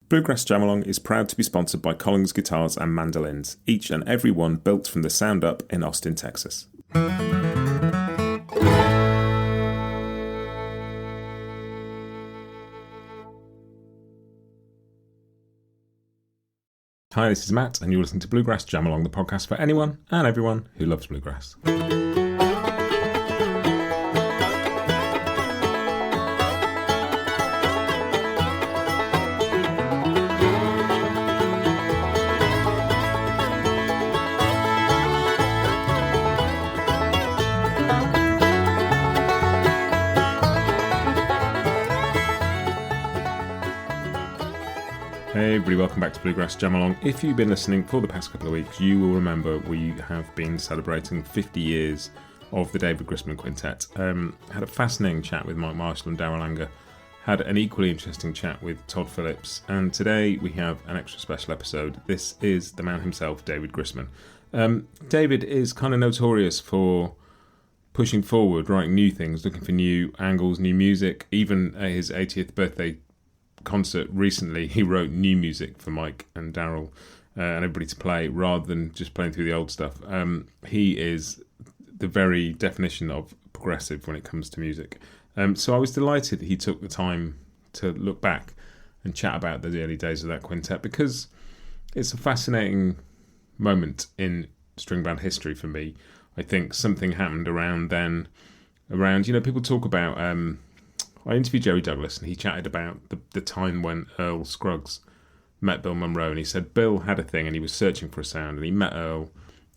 Bluegrass Jam Along is proud to be sponsored by Collins Guitars and Mandolins, each and every one built from the sound up in Austin, Texas. Hi, this is Matt, and you're listening to Bluegrass Jam Along, the podcast for anyone and everyone who loves bluegrass. Hey everybody, welcome back to Bluegrass Jam Along. If you've been listening for the past couple of weeks, you will remember we have been celebrating 50 years of the David Grisman Quintet. Had a fascinating chat with Marshall and Darol Anger, had an equally interesting chat with Todd Phillips, and today we have an extra special episode. This is the man himself, David Grisman. David is kind of notorious for pushing forward, writing new things, looking for new angles, new music. Even at his 80th birthday concert recently, he wrote new music for Mike and Darol and everybody to play rather than just playing through the old stuff. He is the very definition of progressive when it comes to music. So I was delighted that he took the time to look back and chat about the early days of that quintet, because it's a fascinating moment in string band history for me. I think something happened around then, people talk about I interviewed Jerry Douglas, and he chatted about the time when Earl Scruggs met Bill Monroe, and he said Bill had a thing and he was searching for a sound, and he met Earl,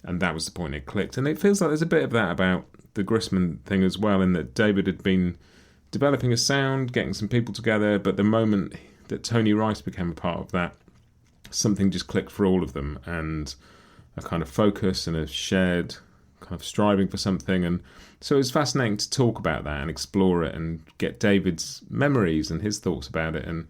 and that was the point it clicked. And it feels like there's a bit of that about the Grisman thing as well, in that David had been developing a sound, getting some people together, but the moment that Tony Rice became a part of that, something just clicked for all of them, and a kind of focus and a shared kind of striving for something. And so it was fascinating to talk about that and explore it and get David's memories and his thoughts about it, and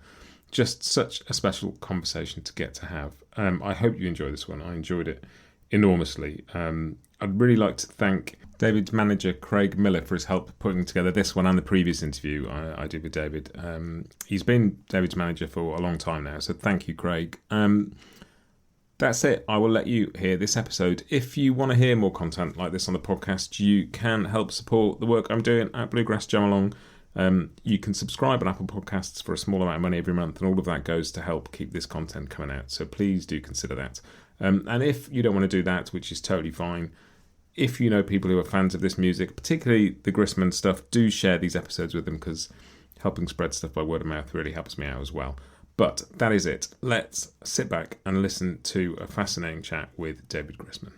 just such a special conversation to get to have. I hope you enjoy this one. I enjoyed it enormously. I'd really like to thank David's manager Craig Miller for his help putting together this one and the previous interview I did with David. He's been David's manager for a long time now, so thank you, Craig. That's it. I will let you hear this episode. If you want to hear more content like this on the podcast, you can help support the work I'm doing at Bluegrass Jam Along. You can subscribe on Apple Podcasts for a small amount of money every month, and all of that goes to help keep this content coming out. So please do consider that. And if you don't want to do that, which is totally fine, if you know people who are fans of this music, particularly the Grisman stuff, do share these episodes with them, because helping spread stuff by word of mouth really helps me out as well. But that is it. Let's sit back and listen to a fascinating chat with David Grisman.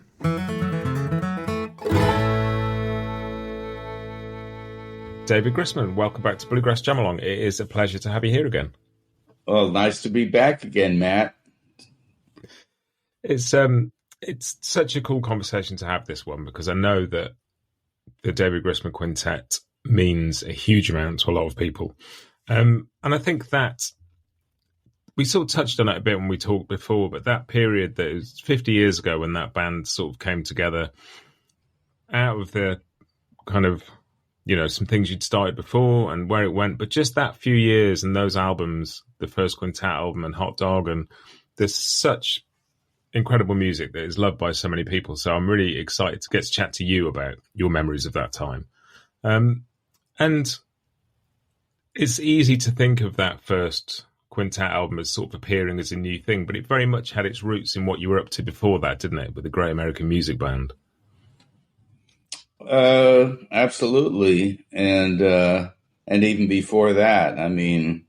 David Grisman, welcome back to Bluegrass Jam Along. It is a pleasure to have you here again. Well, nice to be back again, Matt. It's such a cool conversation to have, this one, because I know that the David Grisman Quintet means a huge amount to a lot of people. And I think that we sort of touched on it a bit when we talked before, but that period that was 50 years ago when that band sort of came together out of the kind of, some things you'd started before and where it went, but just that few years and those albums, the first Quintet album and Hot Dog, and there's such incredible music that is loved by so many people. So I'm really excited to get to chat to you about your memories of that time. And it's easy to think of that first Quintet album as sort of appearing as a new thing, but it very much had its roots in what you were up to before that, didn't it, with the Great American Music Band? Absolutely, and even before that. I mean,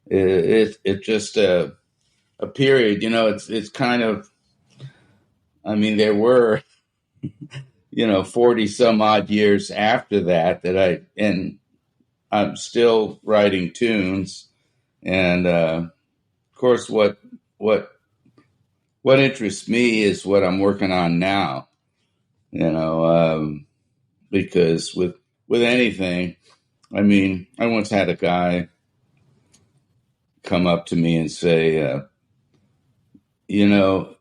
it's just a period. It's kind of. I mean, there were 40 some odd years after that I'm still writing tunes. And of course, what interests me is what I'm working on now. Because with anything, I mean, I once had a guy come up to me and say, no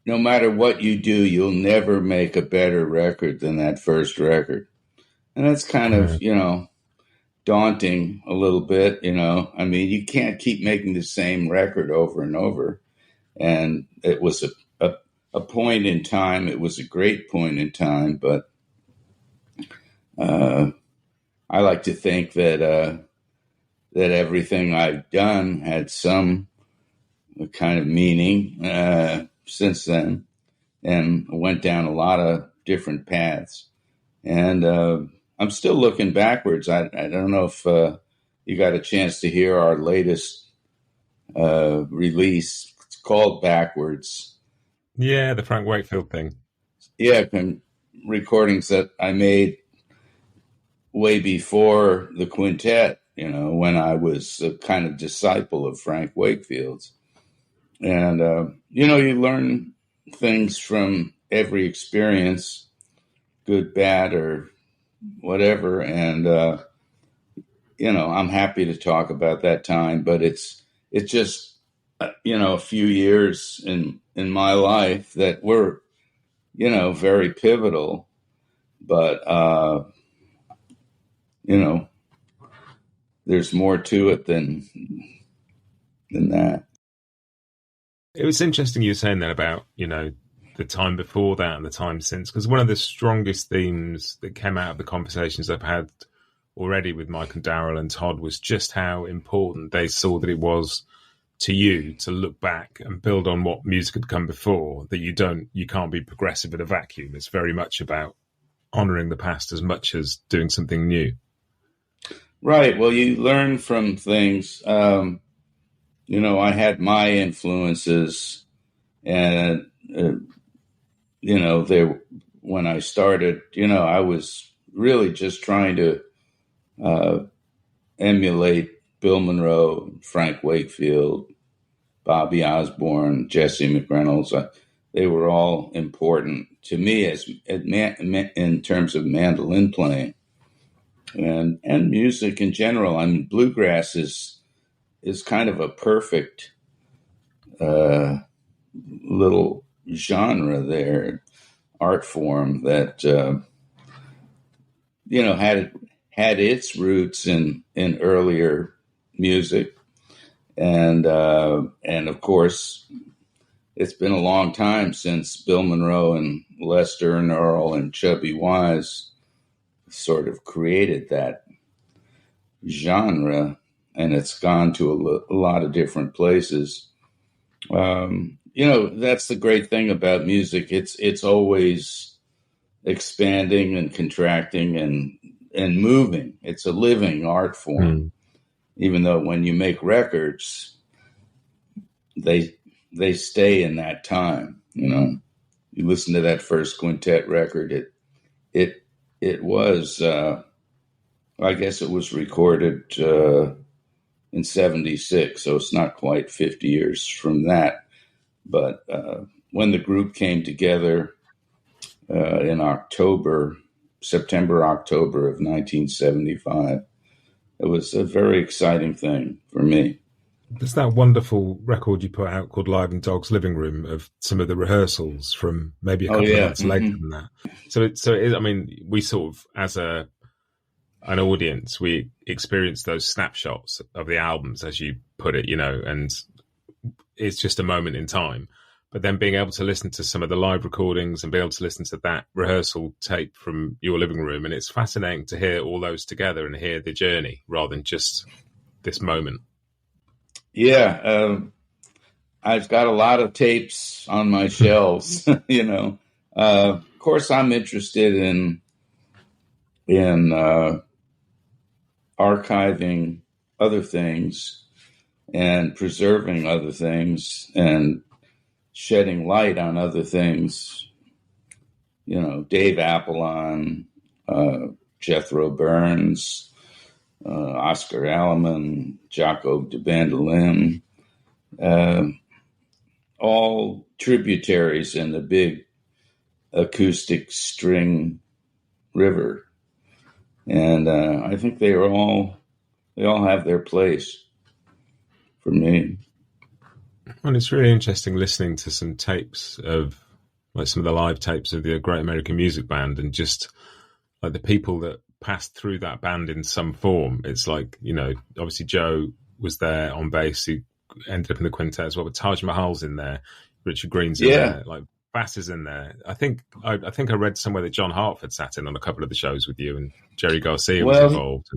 matter what you do, you'll never make a better record than that first record. And that's kind of, daunting a little bit, you know. I mean, you can't keep making the same record over and over. And it was a point in time. It was a great point in time, but I like to think that that everything I've done had some kind of meaning since then, and went down a lot of different paths. And I'm still looking backwards. I don't know if you got a chance to hear our latest release. It's called Backwards. Yeah, the Frank Wakefield thing. Yeah, recordings that I made way before the quintet, you know, when I was a kind of disciple of Frank Wakefield's. And, you know, you learn things from every experience, good, bad, or whatever. And, you know, I'm happy to talk about that time, but it's just, you know, a few years in my life that were, you know, very pivotal. But, you know, there's more to it than that. It was interesting you were saying that about, you know, the time before that and the time since, because one of the strongest themes that came out of the conversations I've had already with Mike and Darol and Todd was just how important they saw that it was to you to look back and build on what music had come before, that you can't be progressive in a vacuum. It's very much about honoring the past as much as doing something new. Right. Well, you learn from things. You know, I had my influences, and you know, when I started, you know, I was really just trying to emulate Bill Monroe, Frank Wakefield, Bobby Osborne, Jesse McReynolds. They were all important to me in terms of mandolin playing and music in general. I mean, bluegrass is kind of a perfect little genre there, art form that you know had its roots in earlier music, and of course it's been a long time since Bill Monroe and Lester and Earl and Chubby Wise sort of created that genre, and it's gone to a lot of different places. You know, that's the great thing about music. It's always expanding and contracting and moving. It's a living art form. Even though when you make records, they stay in that time. You know, you listen to that first quintet record. It was I guess it was recorded in 1976, so it's not quite 50 years from that. But when the group came together in September, October of 1975, it was a very exciting thing for me. There's that wonderful record you put out called Live in Dog's Living Room of some of the rehearsals from maybe a couple of months later than that. So it is, I mean, we sort of, as an audience, we experience those snapshots of the albums, as you put it, you know, and it's just a moment in time. But then being able to listen to some of the live recordings and be able to listen to that rehearsal tape from your living room, and it's fascinating to hear all those together and hear the journey rather than just this moment. Yeah, I've got a lot of tapes on my shelves, you know. Of course, I'm interested in archiving other things and preserving other things and shedding light on other things. You know, Dave Apollon, Jethro Burns, Oscar Alleman, Jaco de Bandolim, all tributaries in the big acoustic string river. And I think they all have their place for me. And it's really interesting listening to some tapes of, like, some of the live tapes of the Great American Music Band, and just like the people that passed through that band in some form. It's like, obviously Joe was there on bass, who ended up in the quintet as well, but Taj Mahal's in there, Richard Green's in there, like Bass is in there. I think I read somewhere that John Hartford sat in on a couple of the shows with you, and Jerry Garcia was involved.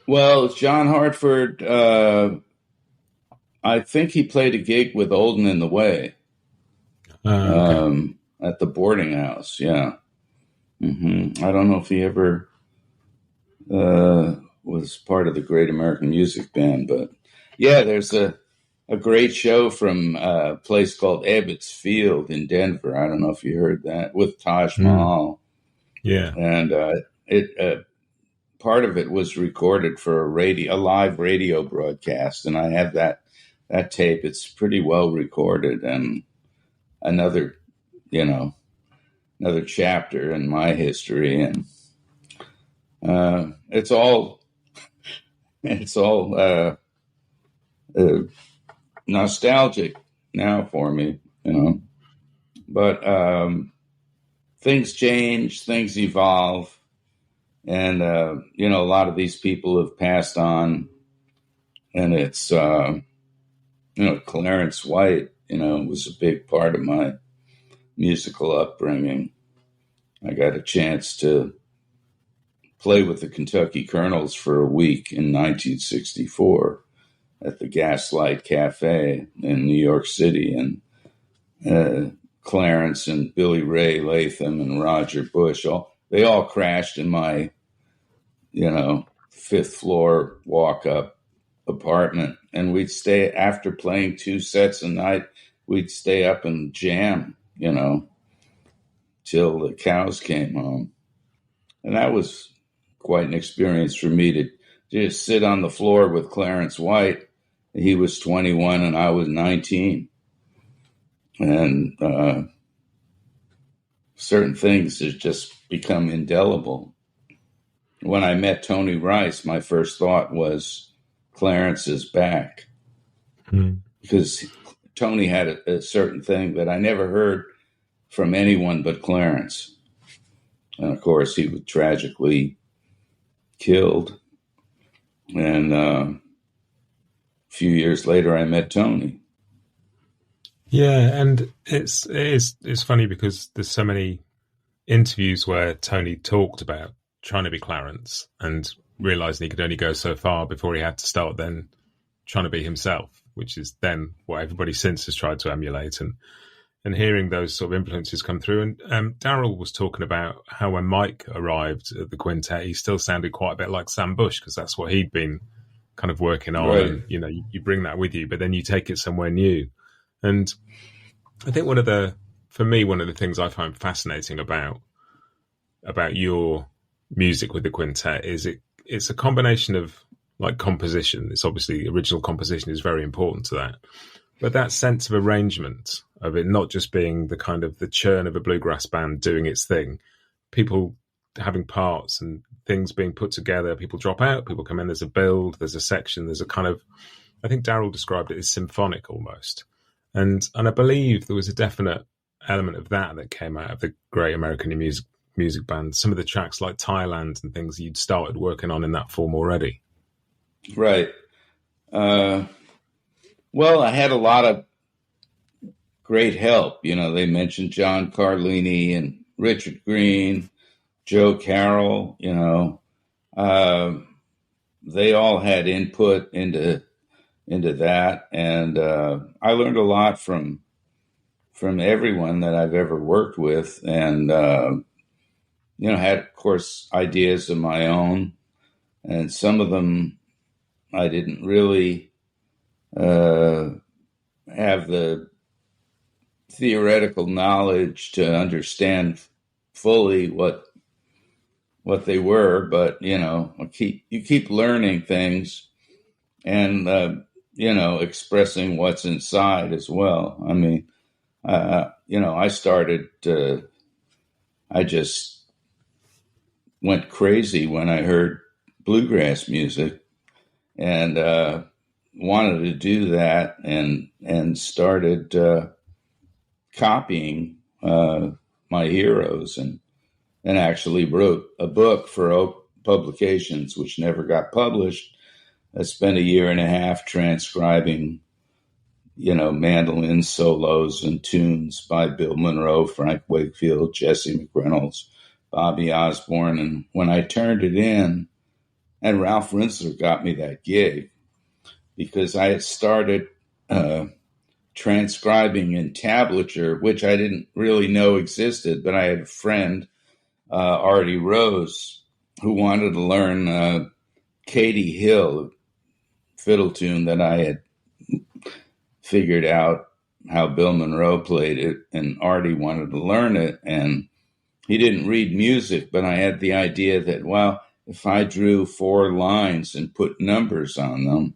Well, John Hartford, I think he played a gig with Olden in the Way at the boarding house. Yeah. Mm-hmm. I don't know if he ever was part of the Great American Music Band, but yeah, there's a great show from a place called Ebbets Field in Denver. I don't know if you heard that, with Taj Mahal. Yeah. And it part of it was recorded for a live radio broadcast, and I have that tape. It's pretty well recorded, and another chapter in my history, and it's all nostalgic now for me, but things change, things evolve. And, a lot of these people have passed on, and it's, Clarence White, was a big part of my musical upbringing. I got a chance to play with the Kentucky Colonels for a week in 1964 at the Gaslight Cafe in New York City. And Clarence and Billy Ray Latham and Roger Bush, they all crashed in my, fifth floor walk-up apartment. And we'd stay, after playing 2 sets a night, we'd stay up and jam, till the cows came home. And that was quite an experience for me to just sit on the floor with Clarence White. He was 21 and I was 19. And certain things have just become indelible. When I met Tony Rice, my first thought was, Clarence is back. Because Tony had a certain thing that I never heard from anyone but Clarence. And of course, he was tragically killed. And a few years later, I met Tony. Yeah, and it's funny because there's so many interviews where Tony talked about trying to be Clarence and realizing he could only go so far before he had to start then trying to be himself, which is then what everybody since has tried to emulate, and hearing those sort of influences come through. And Darol was talking about how when Mike arrived at the quintet, he still sounded quite a bit like Sam Bush, because that's what he'd been kind of working on. Right. And, you bring that with you, but then you take it somewhere new. And I think one of the things I find fascinating about your music with the quintet is it's a combination of like composition. It's obviously original composition is very important to that, but that sense of arrangement of it not just being the kind of the churn of a bluegrass band doing its thing, people having parts and things being put together, people drop out, people come in, there's a build, there's a section, there's a kind of, I think Darol described it as symphonic almost. And I believe there was a definite element of that came out of the Great American Music Band. Some of the tracks like Thailand and things you'd started working on in that form already. Right. Well, I had a lot of great help. They mentioned John Carlini and Richard Green, Joe Carroll, they all had input into that. And I learned a lot from everyone that I've ever worked with, and, had, of course, ideas of my own. And some of them I didn't really have the theoretical knowledge to understand fully what they were, but you keep learning things and expressing what's inside as well. I mean, I started I just went crazy when I heard bluegrass music, and wanted to do that, and started copying my heroes, and actually wrote a book for publications, which never got published. I spent a year and a half transcribing, mandolin solos and tunes by Bill Monroe, Frank Wakefield, Jesse McReynolds, Bobby Osborne. And when I turned it in, and Ralph Rinzler got me that gig because I had started transcribing in tablature, which I didn't really know existed, but I had a friend, Artie Rose, who wanted to learn Katie Hill, fiddle tune that I had figured out how Bill Monroe played it, and Artie wanted to learn it, and he didn't read music, but I had the idea that, well, if I drew 4 lines and put numbers on them,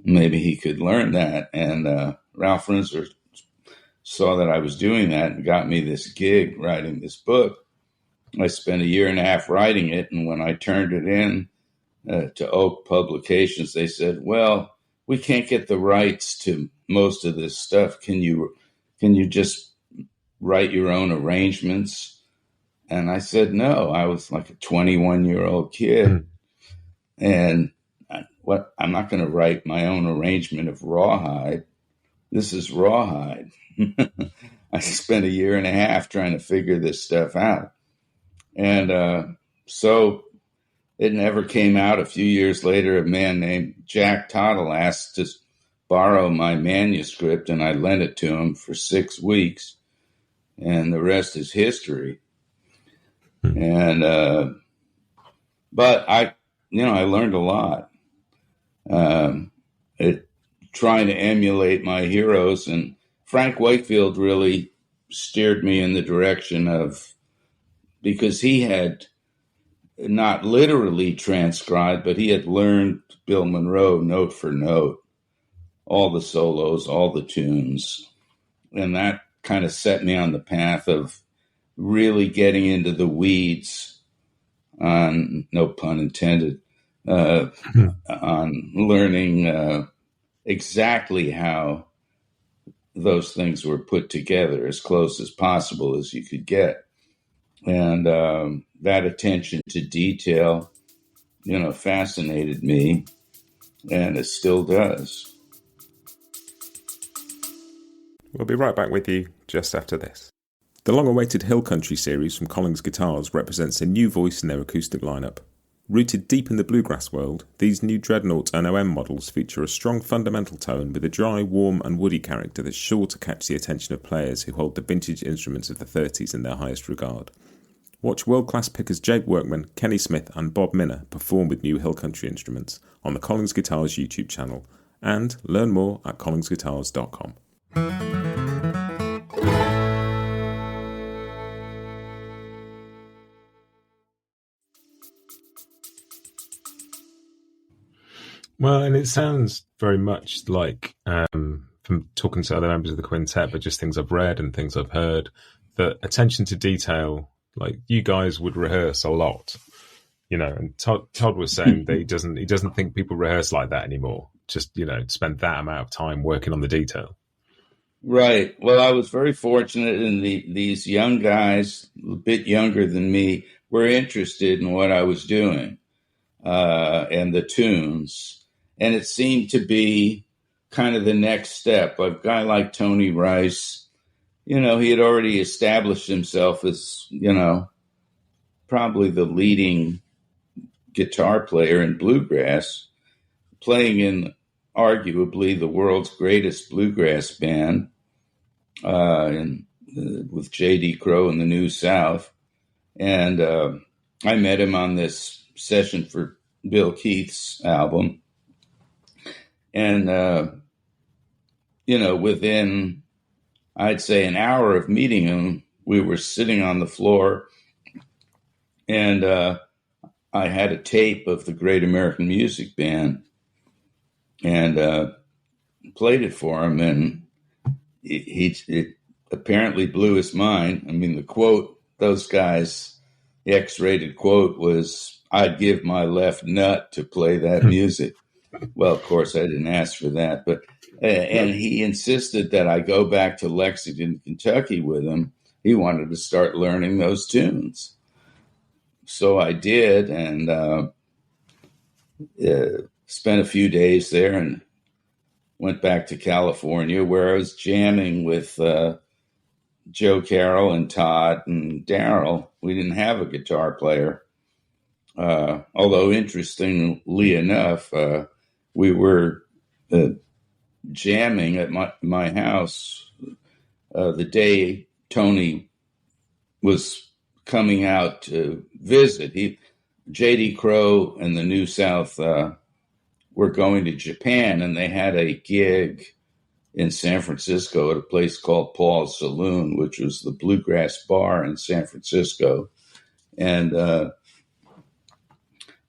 maybe he could learn that. And Ralph Rinzler saw that I was doing that and got me this gig writing this book. I spent a year and a half writing it, and when I turned it in to Oak Publications, they said, well, we can't get the rights to most of this stuff. Can you just write your own arrangements? And I said, no. I was like a 21-year-old kid. And I'm not going to write my own arrangement of Rawhide. This is Rawhide. I spent a year and a half trying to figure this stuff out. And so it never came out. A few years later, a man named Jack Tottle asked to borrow my manuscript, and I lent it to him for 6 weeks, and the rest is history. And but I learned a lot. Trying to emulate my heroes, and Frank Wakefield really steered me in the direction of, because he had not literally transcribed, but he had learned Bill Monroe note for note, all the solos, all the tunes. And that kind of set me on the path of really getting into the weeds on, no pun intended, on learning exactly how those things were put together, as close as possible as you could get. And that attention to detail, fascinated me, and it still does. We'll be right back with you just after this. The long-awaited Hill Country series from Collins Guitars represents a new voice in their acoustic lineup. Rooted deep in the bluegrass world, these new Dreadnought and OM models feature a strong fundamental tone with a dry, warm and woody character that's sure to catch the attention of players who hold the vintage instruments of the 30s in their highest regard. Watch world-class pickers Jake Workman, Kenny Smith and Bob Minner perform with new Hill Country instruments on the Collins Guitars YouTube channel, and learn more at collinsguitars.com. Well, and it sounds very much like, from talking to other members of the quintet, but just things I've read and things I've heard, that attention to detail, like you guys would rehearse a lot, and Todd was saying that he doesn't think people rehearse like that anymore. Just, spend that amount of time working on the detail. Right. Well, I was very fortunate in these young guys, a bit younger than me, were interested in what I was doing, and the tunes. And it seemed to be kind of the next step. A guy like Tony Rice, he had already established himself as, probably the leading guitar player in bluegrass, playing in arguably the world's greatest bluegrass band, with J.D. Crowe in the New South. And I met him on this session for Bill Keith's album. And, within, I'd say, an hour of meeting him, we were sitting on the floor, and I had a tape of the Great American Music Band and played it for him, and it apparently blew his mind. I mean, the quote, those guys, the X-rated quote was, "I'd give my left nut to play that music." Well, of course, I didn't ask for that, but and he insisted that I go back to Lexington, Kentucky with him. He wanted to start learning those tunes. so I did, and spent a few days there and went back to California, where I was jamming with Joe Carroll and Todd and Darol. We didn't have a guitar player. Although, interestingly enough, we were jamming at my house the day Tony was coming out to visit. J.D. Crowe and the New South were going to Japan, and they had a gig in San Francisco at a place called Paul's Saloon, which was the Bluegrass bar in San Francisco. And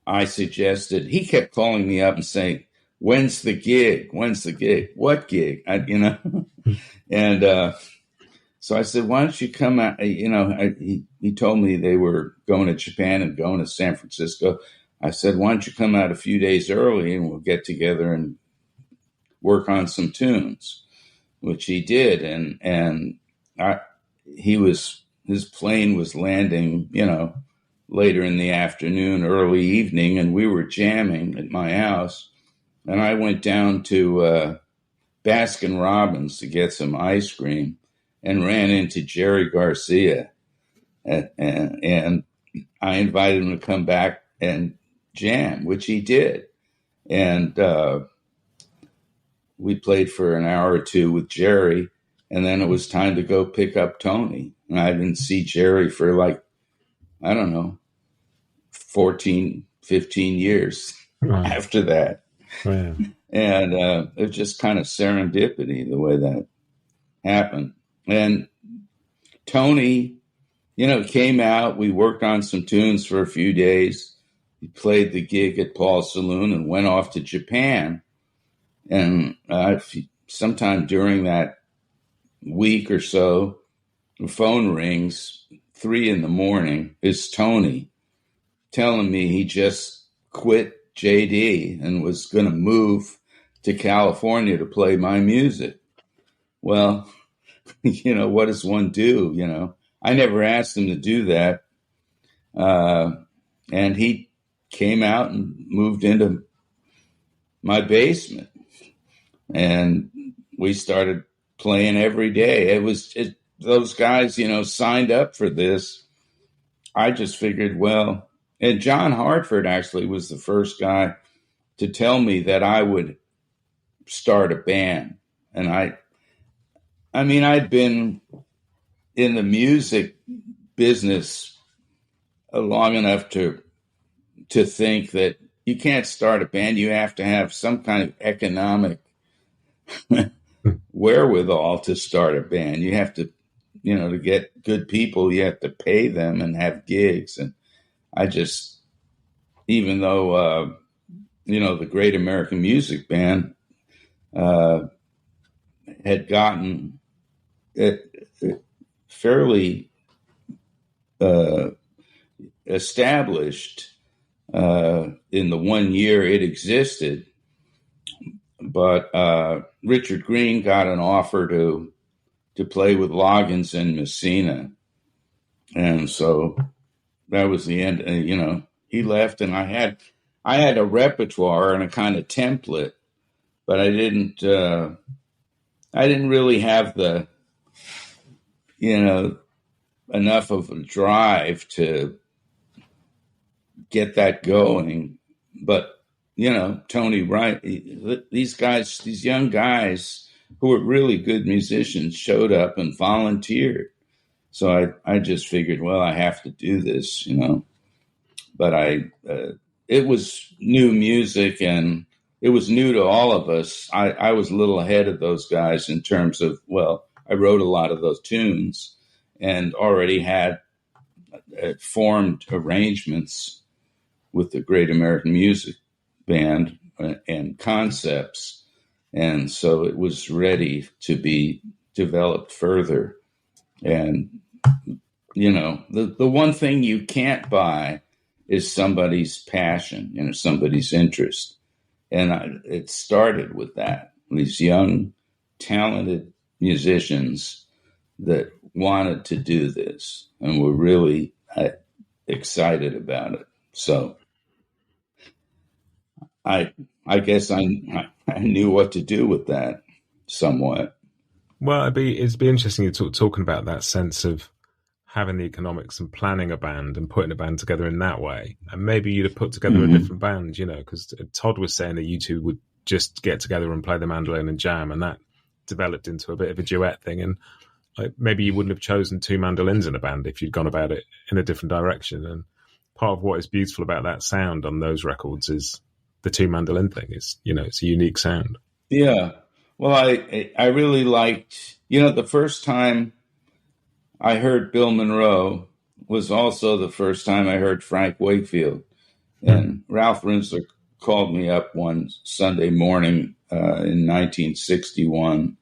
I suggested, he kept calling me up and saying, when's the gig? When's the gig? What gig? And so I said, why don't you come out? He told me they were going to Japan and going to San Francisco. I said, why don't you come out a few days early and we'll get together and work on some tunes, which he did. And his plane was landing, later in the afternoon, early evening, and we were jamming at my house. And I went down to Baskin Robbins to get some ice cream and ran into Jerry Garcia. And I invited him to come back and jam, which he did. And we played for an hour or two with Jerry, and then it was time to go pick up Tony. And I didn't see Jerry for 14, 15 years after that. Yeah. And it was just kind of serendipity the way that happened. And Tony, came out. We worked on some tunes for a few days. He played the gig at Paul's Saloon and went off to Japan. And sometime during that week or so, the phone rings, 3 a.m. It's Tony telling me he just quit JD and was going to move to California to play my music. Well, what does one do? I never asked him to do that. And he came out and moved into my basement. And we started playing every day. Those guys, signed up for this. I just figured, and John Hartford actually was the first guy to tell me that I would start a band. And I'd been in the music business long enough to think that you can't start a band. You have to have some kind of economic wherewithal to start a band. You have to, to get good people, you have to pay them and have gigs. And I just, even though, the Great American Music Band had gotten fairly established in the 1 year it existed, but Richard Green got an offer to play with Loggins and Messina, and so that was the end. He left, and I had a repertoire and a kind of template, but I didn't really have the enough of a drive to get that going. But Tony Wright, these young guys who were really good musicians showed up and volunteered. So I just figured, I have to do this, But it was new music, and it was new to all of us. I was a little ahead of those guys in terms of, I wrote a lot of those tunes and already had formed arrangements with the Great American Music Band and concepts. And so it was ready to be developed further. And, the one thing you can't buy is somebody's passion, somebody's interest. And it started with that. These young, talented musicians that wanted to do this and were really excited about it. So I guess I knew what to do with that somewhat. Well, it'd be interesting you talking about that sense of having the economics and planning a band and putting a band together in that way. And maybe you'd have put together a different band, you know, because Todd was saying that you two would just get together and play the mandolin and jam, and that developed into a bit of a duet thing. And like, maybe you wouldn't have chosen two mandolins in a band if you'd gone about it in a different direction. And part of what is beautiful about that sound on those records is the two mandolin thing. Is, you know, it's a unique sound. Yeah. Well, I really liked, you know, the first time I heard Bill Monroe was also the first time I heard Frank Wakefield. And Ralph Rinsler called me up one Sunday morning in 1961.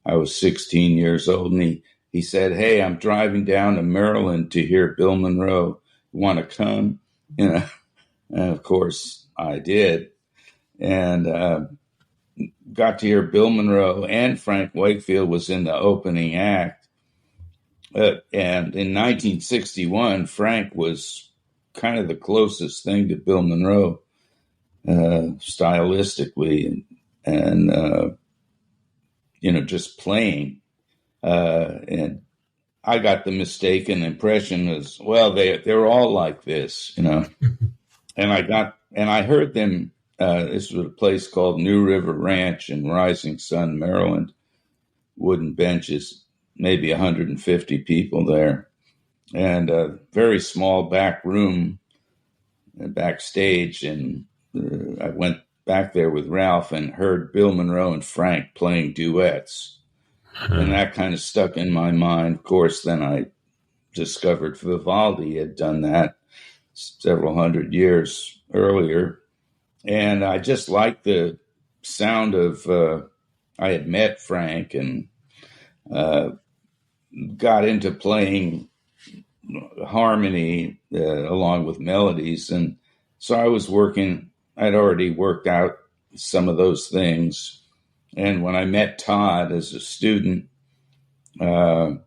I was 16 years old, and he said, "Hey, I'm driving down to Maryland to hear Bill Monroe. Want to come?" You know, and of course I did, and got to hear Bill Monroe, and Frank Wakefield was in the opening act. And in 1961, Frank was kind of the closest thing to Bill Monroe stylistically, and you know, just playing. And I got the mistaken impression as, well, they're all like this, you know. And I heard them. This was a place called New River Ranch in Rising Sun, Maryland. Wooden benches, maybe 150 people there, and a very small back room, backstage. And I went back there with Ralph and heard Bill Monroe and Frank playing duets. And that kind of stuck in my mind. Of course, then I discovered Vivaldi had done that several hundred years earlier. And I just liked the sound of, I had met Frank and got into playing harmony along with melodies. And so I'd already worked out some of those things. And when I met Todd as a student, and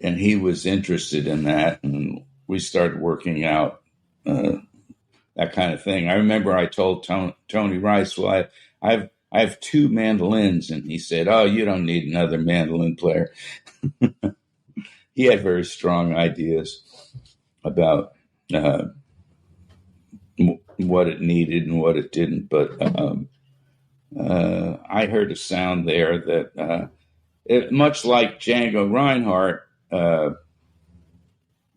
he was interested in that, and we started working out that kind of thing. I remember I told Tony Rice, well, I have two mandolins, and he said, "Oh, you don't need another mandolin player." He had very strong ideas about what it needed and what it didn't. But I heard a sound there that, much like Django Reinhardt,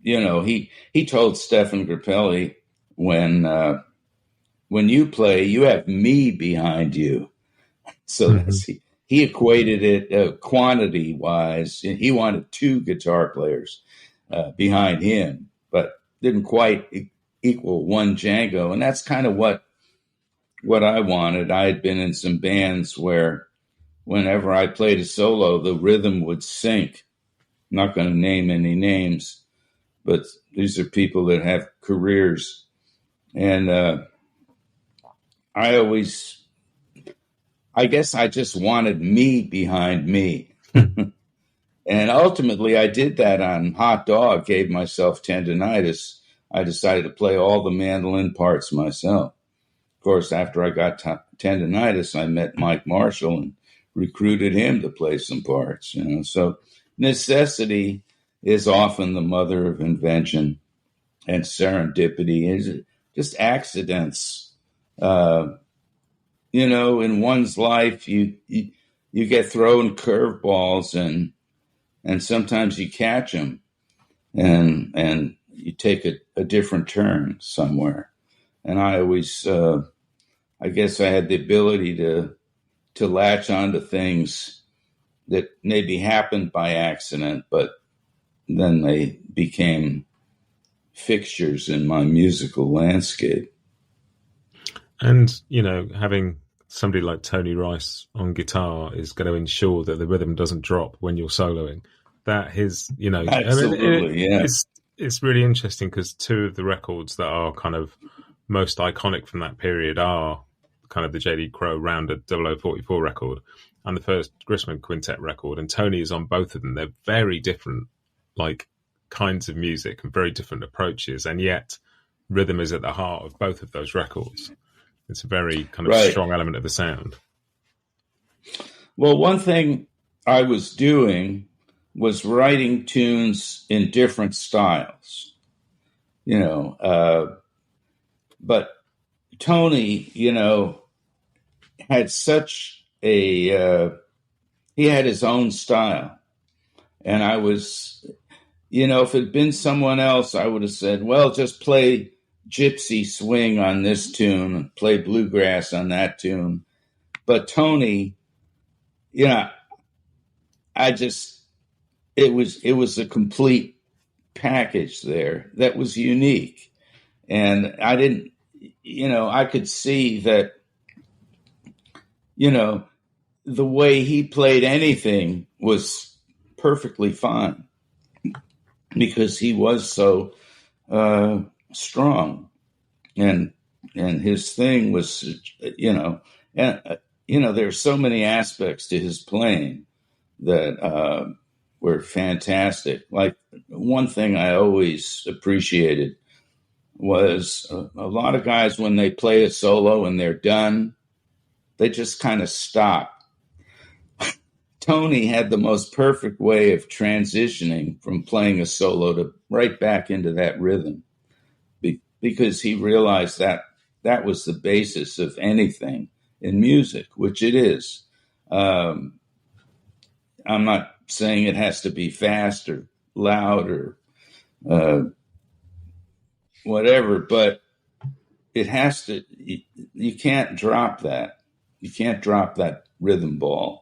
you know, he told Stefan Grappelli, when you play, you have me behind you. So he equated it quantity wise. He wanted two guitar players behind him, but didn't quite equal one Django. And that's kind of what I wanted. I had been in some bands where whenever I played a solo, the rhythm would sync. I'm not going to name any names, but these are people that have careers. And I guess I just wanted me behind me. And ultimately I did that on Hot Dog, gave myself tendinitis. I decided to play all the mandolin parts myself. Of course, after I got tendinitis, I met Mike Marshall and recruited him to play some parts, you know. So necessity is often the mother of invention, and serendipity is just accidents. You know, in one's life, you get thrown curveballs, and sometimes you catch them, and you take a different turn somewhere. And I always, I guess I had the ability to latch onto things that maybe happened by accident, but then they became fixtures in my musical landscape. And, you know, having somebody like Tony Rice on guitar is going to ensure that the rhythm doesn't drop when you're soloing. That is, you know, absolutely, yeah. It's really interesting because two of the records that are kind of most iconic from that period are kind of the J.D. Crowe Rounded 0044 record and the first Grisman Quintet record. And Tony is on both of them. They're very different, like, kinds of music and very different approaches, and yet rhythm is at the heart of both of those records. It's a very kind of strong element of the sound. Well, one thing I was doing was writing tunes in different styles, but Tony, had such he had his own style. And I was, if it had been someone else, I would have said, well, just play gypsy swing on this tune, play bluegrass on that tune. But Tony, it was a complete package there that was unique. And I didn't, I could see that, the way he played anything was perfectly fine because he was so strong, and his thing was, there's so many aspects to his playing that were fantastic. Like one thing I always appreciated was a lot of guys, when they play a solo and they're done, they just kind of stop. Tony had the most perfect way of transitioning from playing a solo to right back into that rhythm, because he realized that was the basis of anything in music, which it is. I'm not saying it has to be fast or loud or whatever, but it has to. You can't drop that. You can't drop that rhythm ball.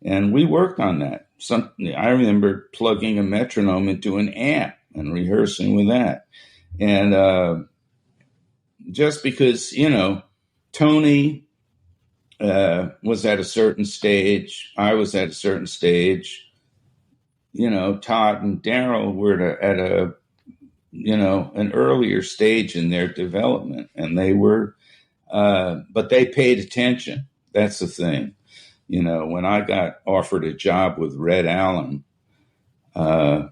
And we worked on that. I remember plugging a metronome into an amp and rehearsing with that. And just because, Tony was at a certain stage, I was at a certain stage, Todd and Darol were at an earlier stage in their development. And they were, but they paid attention. That's the thing. When I got offered a job with Red Allen, I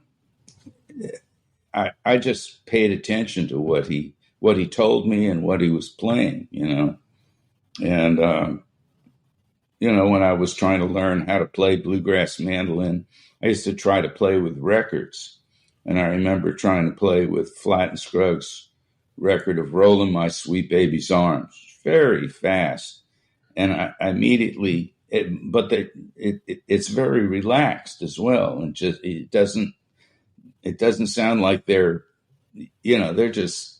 just paid attention to what he told me and what he was playing, And, when I was trying to learn how to play bluegrass mandolin, I used to try to play with records. And I remember trying to play with Flatt and Scruggs' record of Rollin' My Sweet Baby's Arms, very fast. And I immediately... it's very relaxed as well, and just it doesn't sound like they're just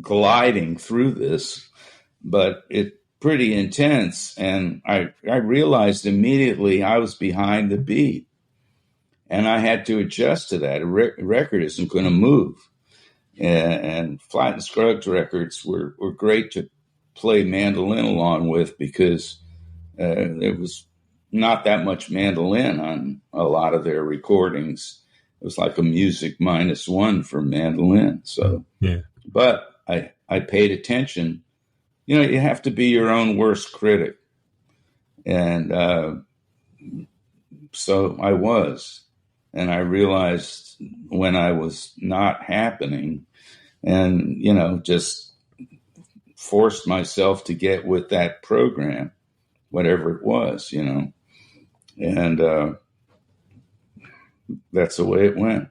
gliding through this, but it's pretty intense. And I realized immediately I was behind the beat, and I had to adjust to that. A record isn't going to move, and Flatt and Scruggs records were great to play mandolin along with, because there was not that much mandolin on a lot of their recordings. It was like a music -1 for mandolin. So, yeah. But I paid attention. You have to be your own worst critic. And so I was. And I realized when I was not happening, and, just forced myself to get with that program, whatever it was, and that's the way it went.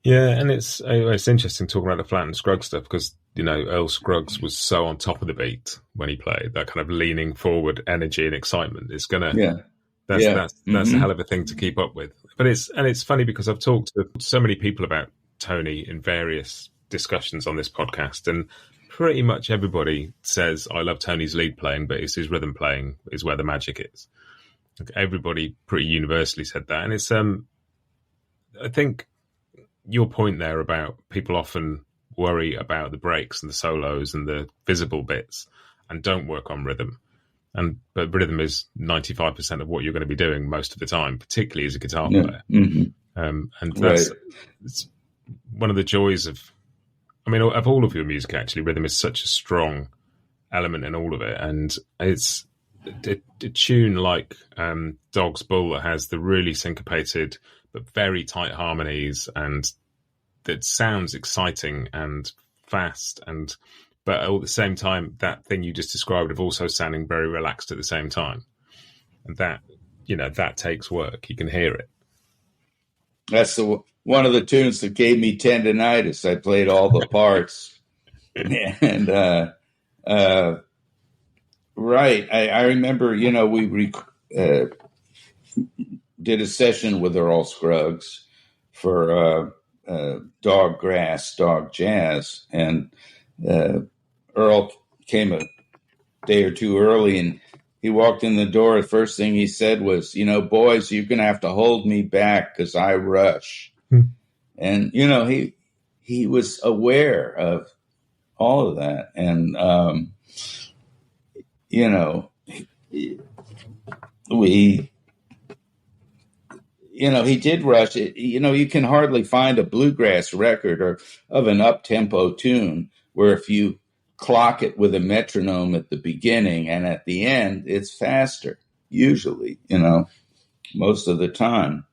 Yeah, and it's interesting talking about the Flatt and Scruggs stuff, because Earl Scruggs was so on top of the beat when he played. That kind of leaning forward energy and excitement is gonna that's a hell of a thing to keep up with. But it's funny because I've talked to so many people about Tony in various discussions on this podcast, and pretty much everybody says, I love Tony's lead playing, but it's his rhythm playing is where the magic is. Everybody pretty universally said that. And it's, I think your point there about people often worry about the breaks and the solos and the visible bits and don't work on rhythm. But rhythm is 95% of what you're going to be doing most of the time, particularly as a guitar player. Mm-hmm. And that's it's one of the joys of all of your music, actually. Rhythm is such a strong element in all of it. And it's a tune like Dog's Bull that has the really syncopated but very tight harmonies, and that sounds exciting and fast, but at the same time, that thing you just described of also sounding very relaxed at the same time, and that takes work. You can hear it. That's one of the tunes that gave me tendinitis. I played all the parts, and right. I remember, we did a session with Earl Scruggs for Dog Grass, Dog Jazz, and Earl came a day or two early, and he walked in the door. The first thing he said was, boys, you're going to have to hold me back because I rush. And, he was aware of all of that. And, he did rush it. You can hardly find a bluegrass record or of an up-tempo tune where if you clock it with a metronome at the beginning and at the end, it's faster, usually, most of the time.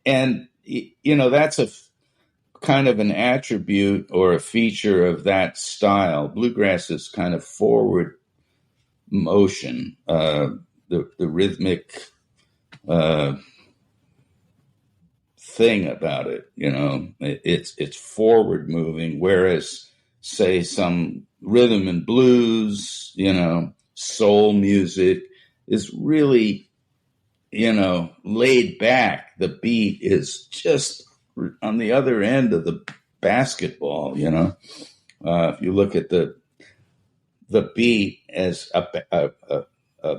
And that's a kind of an attribute or a feature of that style. Bluegrass is kind of forward motion, the rhythmic thing about it, it's forward moving, whereas say some rhythm and blues, soul music is really, laid back. The beat is just on the other end of the basketball, if you look at the beat as a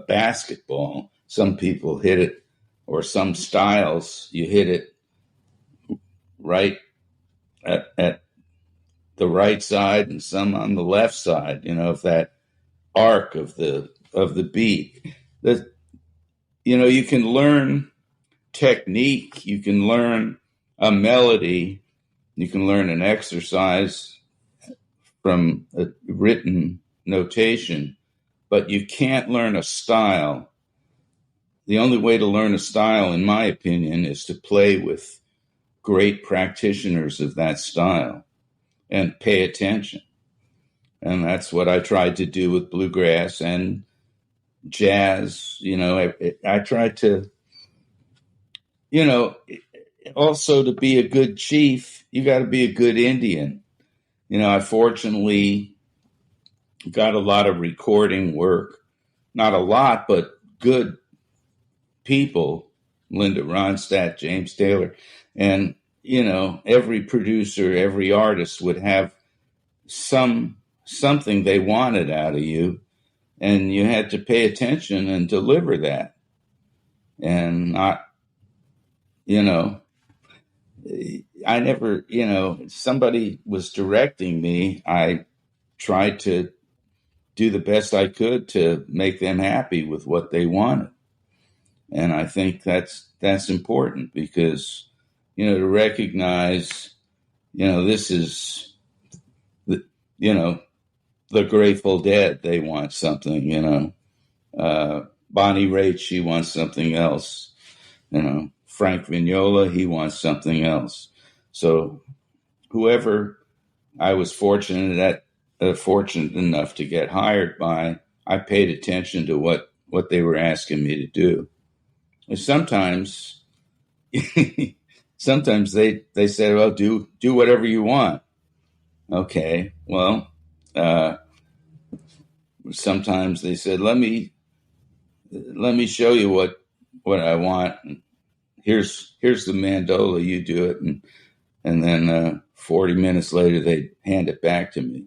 basketball, some people hit it, or some styles, you hit it right at the right side and some on the left side, of that arc of the beat. You can learn technique, you can learn a melody, you can learn an exercise from a written notation, but you can't learn a style. The only way to learn a style, in my opinion, is to play with great practitioners of that style and pay attention. And that's what I tried to do with bluegrass and jazz. I tried to, also to be a good chief, you got to be a good Indian. I fortunately got a lot of recording work, not a lot, but good people, Linda Ronstadt, James Taylor, and, every producer, every artist would have something they wanted out of you, and you had to pay attention and deliver that. And not, I never, somebody was directing me. I tried to do the best I could to make them happy with what they wanted. And I think that's important because, to recognize, this is, the Grateful Dead, they want something, Bonnie Raitt, she wants something else, Frank Vignola, he wants something else. So whoever I was fortunate enough to get hired by, I paid attention to what they were asking me to do. And sometimes they said, well, do whatever you want. Okay. Well, sometimes they said, let me show you what I want. Here's the mandola, you do it. And then 40 minutes later, they hand it back to me.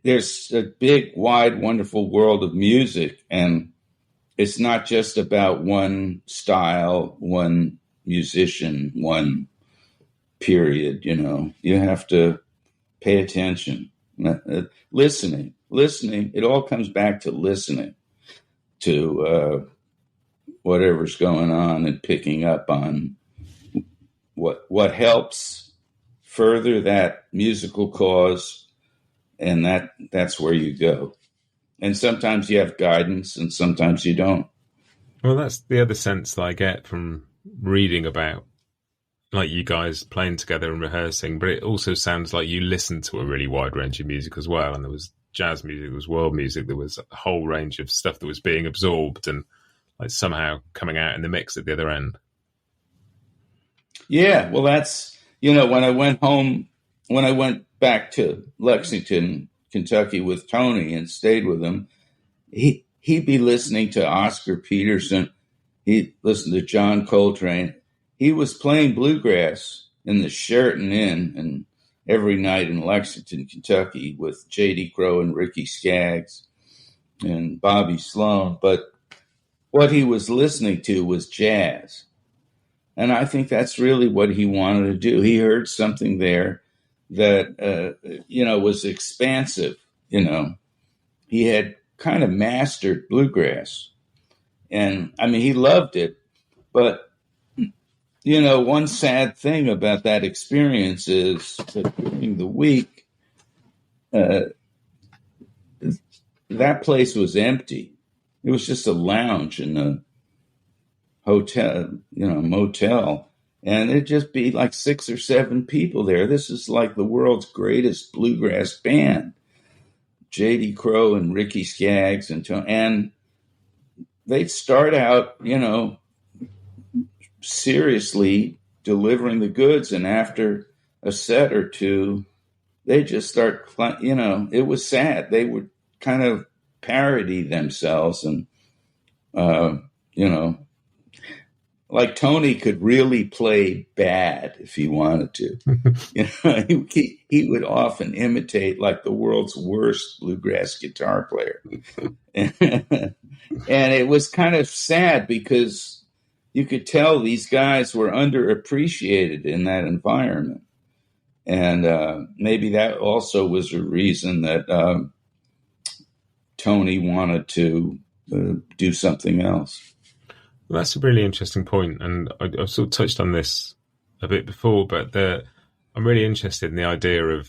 There's a big, wide, wonderful world of music, and it's not just about one style, one musician, one period. You have to pay attention, listening. It all comes back to listening to whatever's going on and picking up on what helps further that musical cause, and that's where you go. And sometimes you have guidance, and sometimes you don't. Well, that's the other sense that I get from reading about like you guys playing together and rehearsing, but it also sounds like you listened to a really wide range of music as well. And there was jazz music, there was world music, there was a whole range of stuff that was being absorbed and like somehow coming out in the mix at the other end. Yeah, well, that's, when I went back to Lexington, Kentucky with Tony and stayed with him, he'd be listening to Oscar Peterson. He'd listen to John Coltrane. He was playing bluegrass in the Sheraton Inn and every night in Lexington, Kentucky with J.D. Crowe and Ricky Skaggs and Bobby Sloan. But what he was listening to was jazz. And I think that's really what he wanted to do. He heard something there that, was expansive. He had kind of mastered bluegrass. And I mean, he loved it. But, one sad thing about that experience is that during the week, that place was empty. It was just a lounge in a hotel, motel. And it'd just be like 6 or 7 people there. This is like the world's greatest bluegrass band. J.D. Crowe and Ricky Skaggs and they'd start out, seriously delivering the goods. And after a set or two, they just start, it was sad. They would kind of parody themselves. And, like Tony could really play bad if he wanted to. He would often imitate like the world's worst bluegrass guitar player. And it was kind of sad because you could tell these guys were underappreciated in that environment. And maybe that also was a reason that Tony wanted to do something else. Well, that's a really interesting point, and I've sort of touched on this a bit before, but I'm really interested in the idea of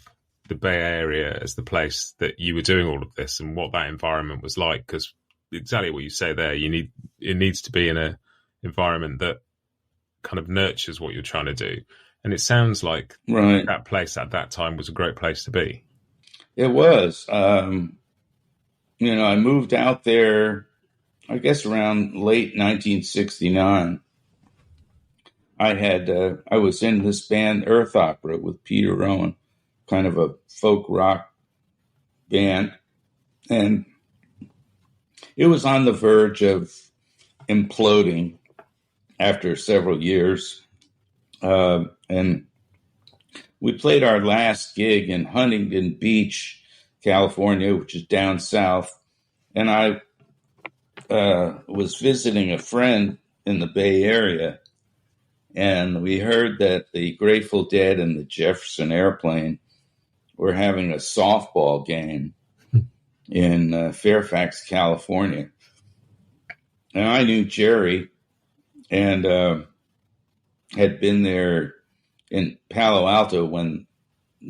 the Bay Area as the place that you were doing all of this and what that environment was like, because exactly what you say there, it needs to be in an environment that kind of nurtures what you're trying to do. And it sounds like that place at that time was a great place to be. It was. I moved out there, I guess around late 1969. I was in this band, Earth Opera, with Peter Rowan, kind of a folk rock band. And it was on the verge of imploding after several years. And we played our last gig in Huntington Beach, California, which is down south. And I was visiting a friend in the Bay Area, and we heard that the Grateful Dead and the Jefferson Airplane were having a softball game in Fairfax, California. And I knew Jerry and had been there in Palo Alto when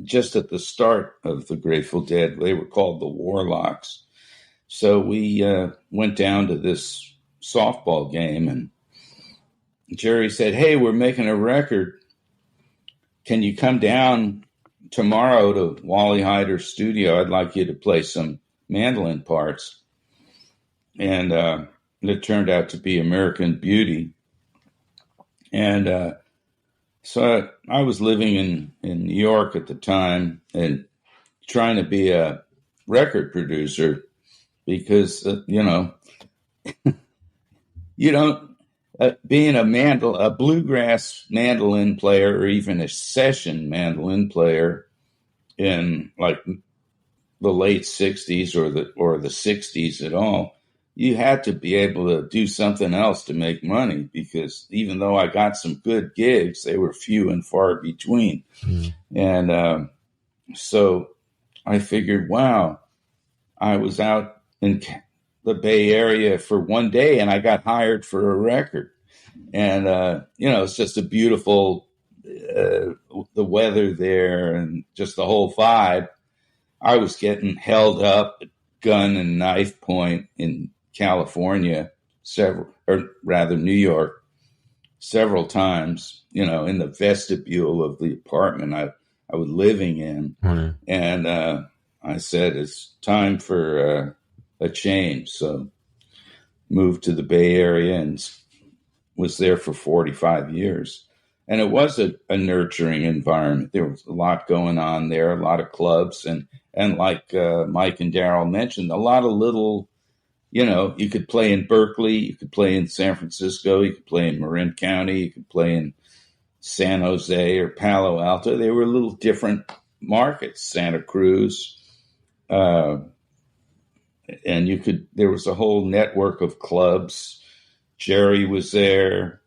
just at the start of the Grateful Dead, they were called the Warlocks. So we went down to this softball game, and Jerry said, "Hey, we're making a record. Can you come down tomorrow to Wally Hyder's studio? I'd like you to play some mandolin parts." And it turned out to be American Beauty. And so I was living in New York at the time and trying to be a record producer because, you don't, being a bluegrass mandolin player or even a session mandolin player in like the late 60s or the 60s at all, you had to be able to do something else to make money, because even though I got some good gigs, they were few and far between. Mm. And so I figured, wow, I was out in the Bay Area for one day and I got hired for a record. And, it's just a beautiful the weather there and just the whole vibe, I was getting held up at gun and knife point in California, New York, several times, in the vestibule of the apartment I was living in. Mm-hmm. And I said, it's time for a change. So moved to the Bay Area and was there for 45 years. And it was a nurturing environment. There was a lot going on there, a lot of clubs. And like Mike and Darol mentioned, a lot of little, you could play in Berkeley, you could play in San Francisco, you could play in Marin County, you could play in San Jose or Palo Alto. They were little different markets, Santa Cruz. And there was a whole network of clubs. Jerry was there.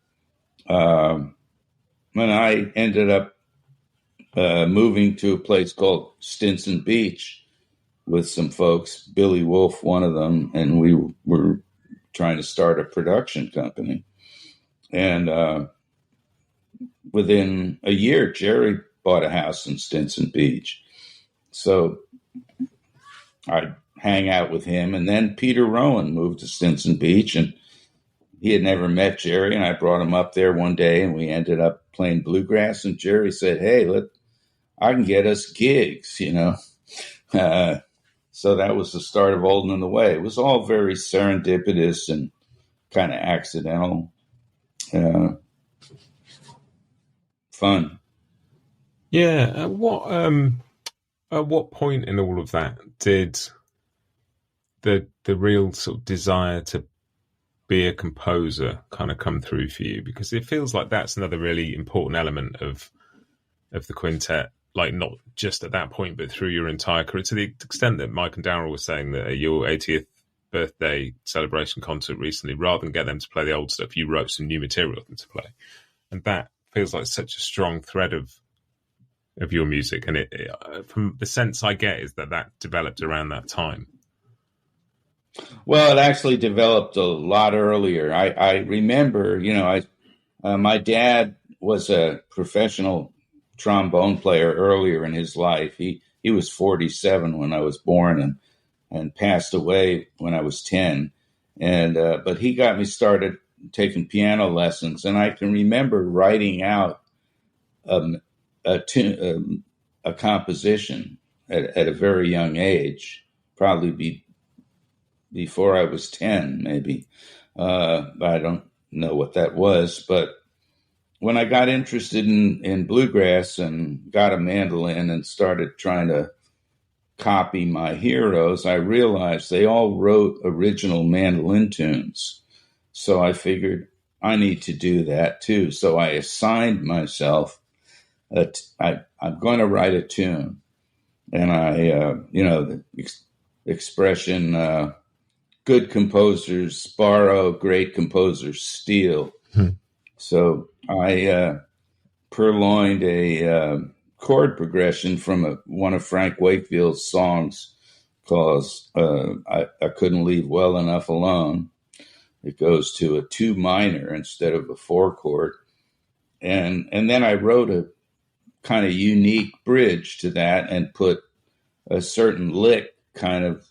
When I ended up moving to a place called Stinson Beach with some folks, Billy Wolf, one of them, and we were trying to start a production company. And within a year, Jerry bought a house in Stinson Beach. So I'd hang out with him. And then Peter Rowan moved to Stinson Beach, and he had never met Jerry, and I brought him up there one day, and we ended up playing bluegrass, and Jerry said, hey, I can get us gigs, So that was the start of Old and the Way. It was all very serendipitous and kind of accidental. Fun. Yeah. At what point in all of that did the real sort of desire to be a composer kind of come through for you? Because it feels like that's another really important element of the quintet, like not just at that point, but through your entire career, to the extent that Mike and Darol were saying that at your 80th birthday celebration concert recently, rather than get them to play the old stuff, you wrote some new material for them to play. And that feels like such a strong thread of your music. And it from the sense I get is that developed around that time. Well, it actually developed a lot earlier. I remember, my dad was a professional trombone player earlier in his life. He was 47 when I was born and passed away when I was 10. And but he got me started taking piano lessons, and I can remember writing out a composition at a very young age, probably before I was 10, maybe. I don't know what that was. But when I got interested in bluegrass and got a mandolin and started trying to copy my heroes, I realized they all wrote original mandolin tunes. So I figured I need to do that too. So I assigned myself, I'm going to write a tune. And the expression, good composers borrow, great composers steal. So I purloined a chord progression from one of Frank Wakefield's songs called I Couldn't Leave Well Enough Alone. It goes to a 2 minor instead of a 4 chord. And then I wrote a kind of unique bridge to that and put a certain lick kind of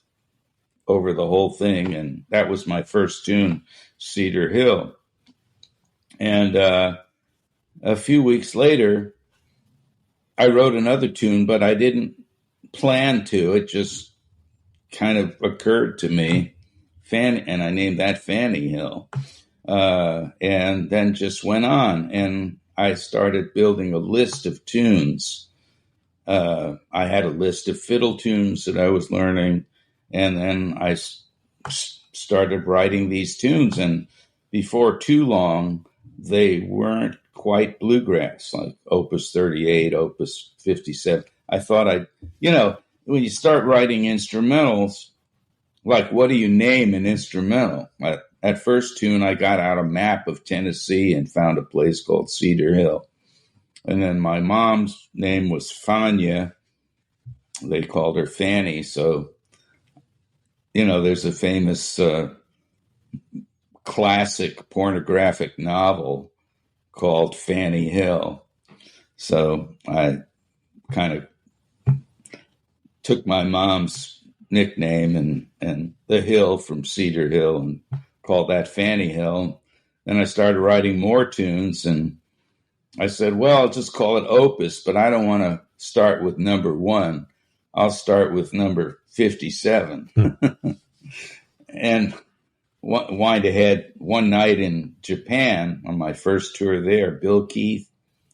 over the whole thing. And that was my first tune, Cedar Hill. And a few weeks later, I wrote another tune, but I didn't plan to. It just kind of occurred to me. And I named that Fanny Hill. And then just went on. And I started building a list of tunes. I had a list of fiddle tunes that I was learning. And then I started writing these tunes. And before too long, they weren't quite bluegrass, like Opus 38, Opus 57. I thought when you start writing instrumentals, like, what do you name an instrumental? At first tune, I got out a map of Tennessee and found a place called Cedar Hill. And then my mom's name was Fania. They called her Fanny. So, there's a famous classic pornographic novel called Fanny Hill. So I kind of took my mom's nickname and the hill from Cedar Hill and called that Fanny Hill. Then I started writing more tunes, and I said, well, I'll just call it Opus, but I don't want to start with number 1. I'll start with number 57. And wind ahead, one night in Japan on my first tour there, Bill Keith,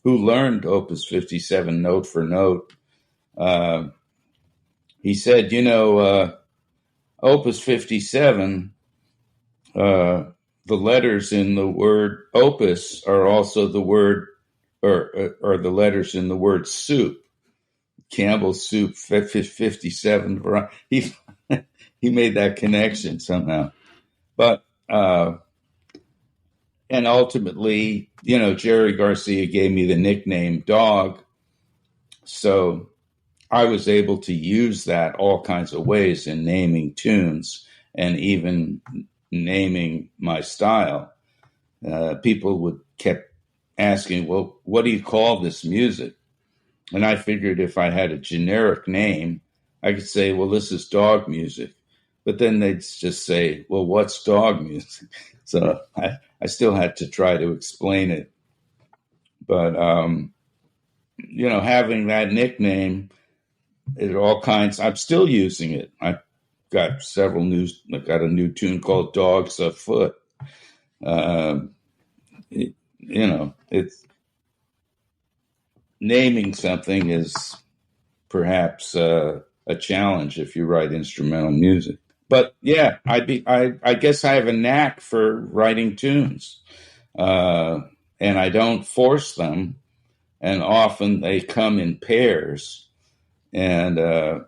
who learned Opus 57 note for note, he said, Opus 57, the letters in the word opus are also the word, or the letters in the word soup. Campbell's soup, 57. He made that connection somehow. But, and ultimately, Jerry Garcia gave me the nickname Dog. So I was able to use that all kinds of ways in naming tunes and even naming my style. People kept asking, well, what do you call this music? And I figured if I had a generic name, I could say, well, this is dog music. But then they'd just say, well, what's dog music? So I still had to try to explain it. But, having that nickname, all kinds, I'm still using it. I've got I got a new tune called Dogs Afoot. It's naming something is perhaps a challenge if you write instrumental music. But yeah, I guess I have a knack for writing tunes, and I don't force them, and often they come in pairs. And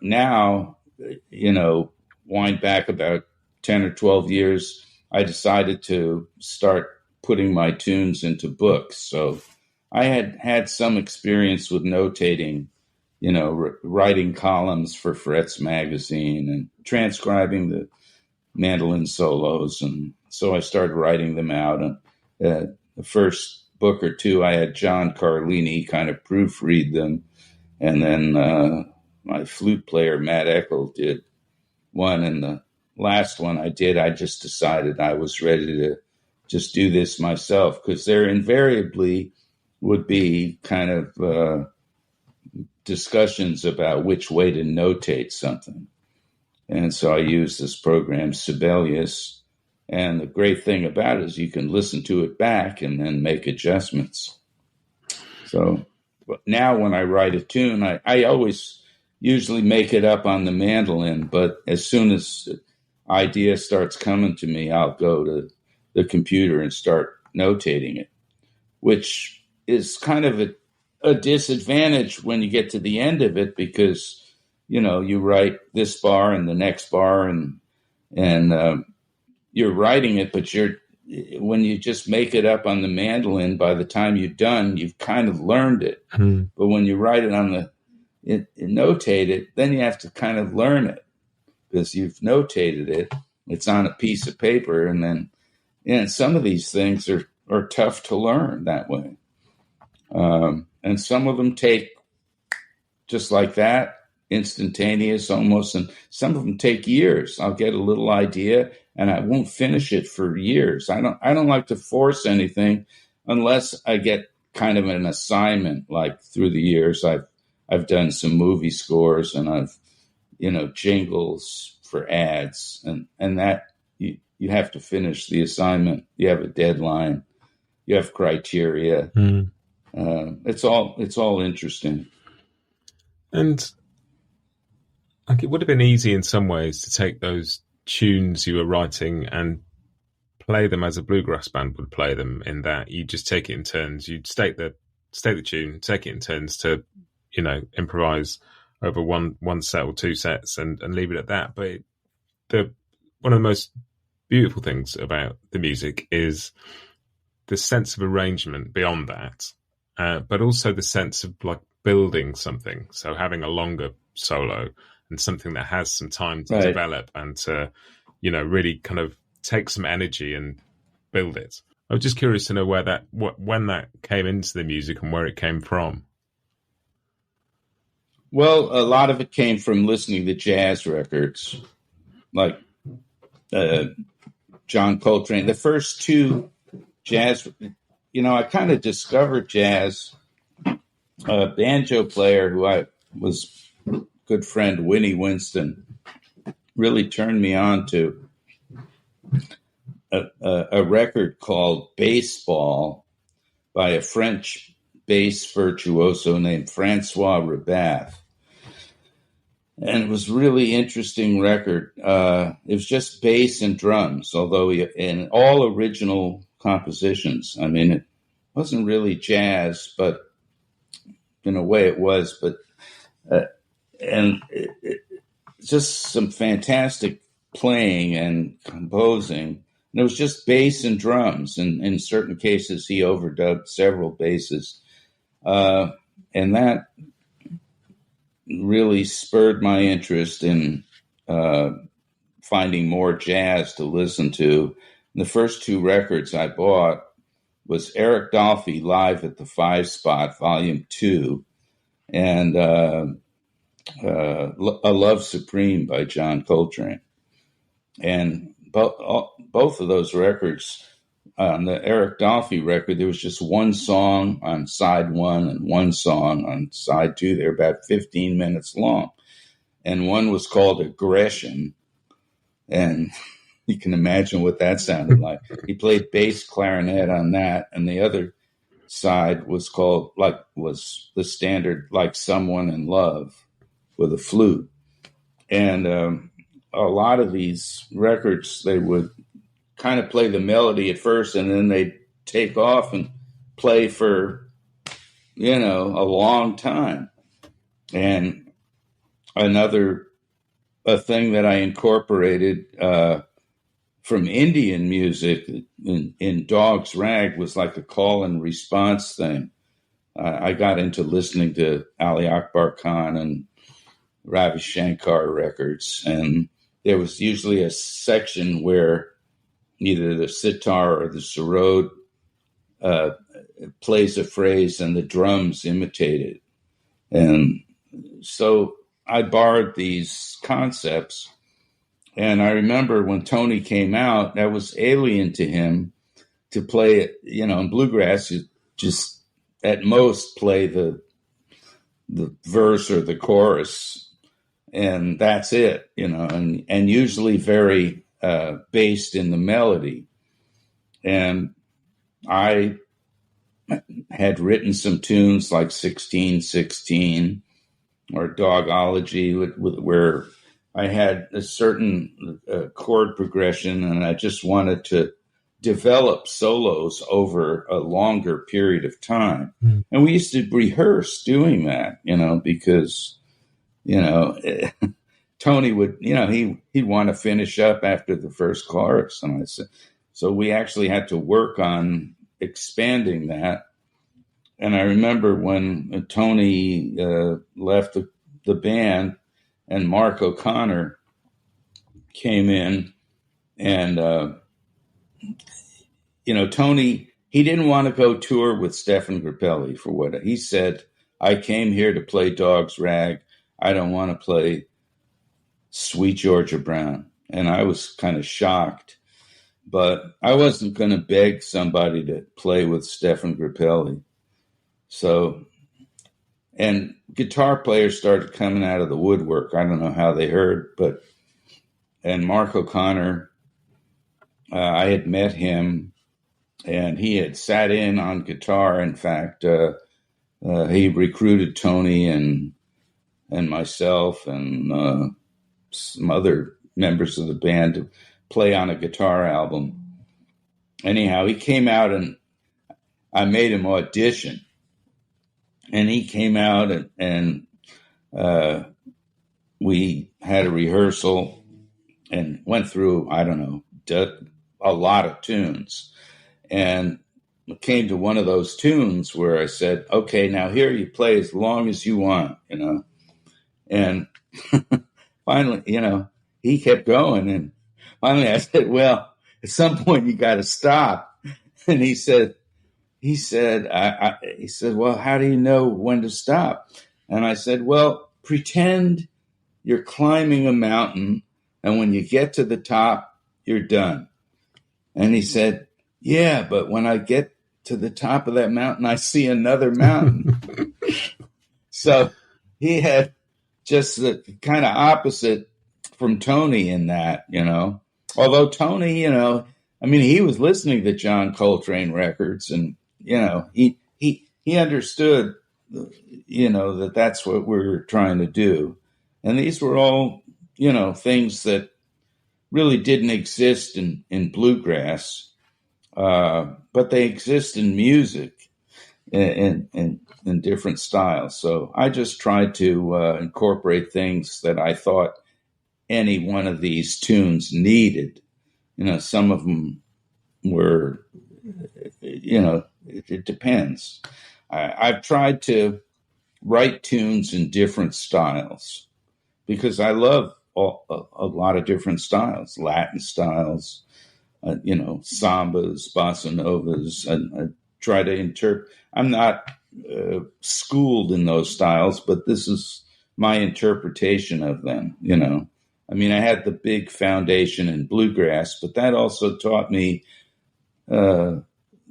now, wind back about 10 or 12 years, I decided to start putting my tunes into books. So I had some experience with notating, writing columns for Fret's magazine and transcribing the mandolin solos. And so I started writing them out. And the first book or two, I had John Carlini kind of proofread them. And then my flute player, Matt Eckel, did one. And the last one I did, I just decided I was ready to just do this myself, because there invariably would be kind of discussions about which way to notate something. And so I used this program, Sibelius. And the great thing about it is you can listen to it back and then make adjustments. So now when I write a tune, I always usually make it up on the mandolin, but as soon as the idea starts coming to me, I'll go to the computer and start notating it, which is kind of a disadvantage when you get to the end of it, because, you write this bar and the next bar and you're writing it, but when you just make it up on the mandolin, by the time you're done, you've kind of learned it. But when you write it on notate it, then you have to kind of learn it, because you've notated it. It's on a piece of paper. And then, some of these things are tough to learn that way. And some of them take just like that, instantaneous almost. And some of them take years. I'll get a little idea and I won't finish it for years. I don't like to force anything unless I get kind of an assignment. Like through the years, I've done some movie scores, and I've, jingles for ads, and that you have to finish the assignment. You have a deadline. You have criteria. It's all interesting. And like, it would have been easy in some ways to take those tunes you were writing and play them as a bluegrass band would play them, in that you just take it in turns. You'd state the tune, take it in turns to, improvise over one set or two sets and leave it at that. But one of the most beautiful things about the music is the sense of arrangement beyond that, but also the sense of like building something. So having a longer solo and something that has some time to develop and to, really kind of take some energy and build it. I was just curious to know when that came into the music and where it came from. Well, a lot of it came from listening to jazz records, like John Coltrane. The first two jazz, I kind of discovered jazz. A banjo player who I was good friend, Winnie Winston, really turned me on to a record called Baseball by a French bass virtuoso named Francois Rebath. And it was a really interesting record. It was just bass and drums, although in all original compositions. I mean, it wasn't really jazz, but in a way it was. But and just some fantastic playing and composing. And it was just bass and drums. And in certain cases, he overdubbed several basses. And that really spurred my interest in finding more jazz to listen to. And the first two records I bought was Eric Dolphy Live at the 5 Spot, Volume 2, and A Love Supreme by John Coltrane. And both of those records, on the Eric Dolphy record, there was just one song on side 1 and one song on side 2. They're about 15 minutes long. And one was called Aggression. And you can imagine what that sounded like. He played bass clarinet on that. And the other side was was the standard Like Someone in Love with a flute. And a lot of these records, they would kind of play the melody at first, and then they'd take off and play for, a long time. And a thing that I incorporated from Indian music in Dog's Rag was like a call and response thing. I got into listening to Ali Akbar Khan and Ravi Shankar records, and there was usually a section where either the sitar or the sarod plays a phrase and the drums imitate it. And so I borrowed these concepts. And I remember when Tony came out, that was alien to him to play it. In bluegrass, you just at most play the verse or the chorus, and that's it, and usually very based in the melody. And I had written some tunes like 1616 or Dogology, where I had a certain chord progression, and I just wanted to develop solos over a longer period of time. Mm. And we used to rehearse doing that, because, Tony would, he'd want to finish up after the first chorus. And I said, so we actually had to work on expanding that. And I remember when Tony left the band and Mark O'Connor came in, and, Tony, he didn't want to go tour with Stephen Grappelli for what he said. I came here to play Dog's Rag. I don't want to play Sweet Georgia Brown. And I was kind of shocked, but I wasn't going to beg somebody to play with Stephen Grappelli. So, and guitar players started coming out of the woodwork. I don't know how they heard, and Mark O'Connor, I had met him, and he had sat in on guitar. In fact, he recruited Tony and myself and some other members of the band to play on a guitar album. Anyhow, he came out, and I made him audition. And he came out, and we had a rehearsal and went through, I don't know, a lot of tunes. And it came to one of those tunes where I said, okay, now here you play as long as you want, And finally, he kept going. And finally I said, well, at some point you got to stop. And he said, well, how do you know when to stop? And I said, well, pretend you're climbing a mountain, and when you get to the top, you're done. And he said, yeah, but when I get to the top of that mountain, I see another mountain. So he had just the kind of opposite from Tony in that, Although Tony, he was listening to John Coltrane records, and, he understood, that that's what we were trying to do. And these were all, things that really didn't exist in bluegrass, but they exist in music in different styles. So I just tried to incorporate things that I thought any one of these tunes needed. Some of them were, it depends. I've tried to write tunes in different styles because I love a lot of different styles, Latin styles, sambas, bossa novas. I try to interpret. I'm not schooled in those styles, but this is my interpretation of them, I had the big foundation in bluegrass, but that also taught me that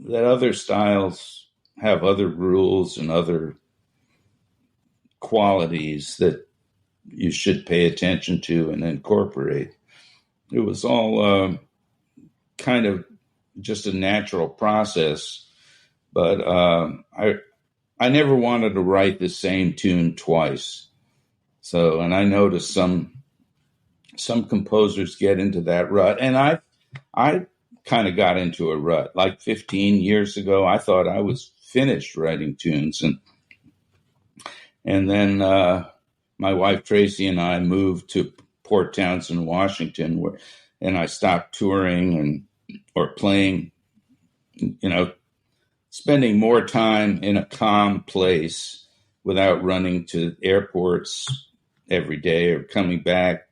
other styles have other rules and other qualities that you should pay attention to and incorporate. It was all kind of just a natural process, but I never wanted to write the same tune twice. So, and I noticed some composers get into that rut, and I kind of got into a rut. Like 15 years ago, I thought I was finished writing tunes, and then my wife Tracy and I moved to Port Townsend, Washington, and I stopped touring or playing, spending more time in a calm place without running to airports every day or coming back,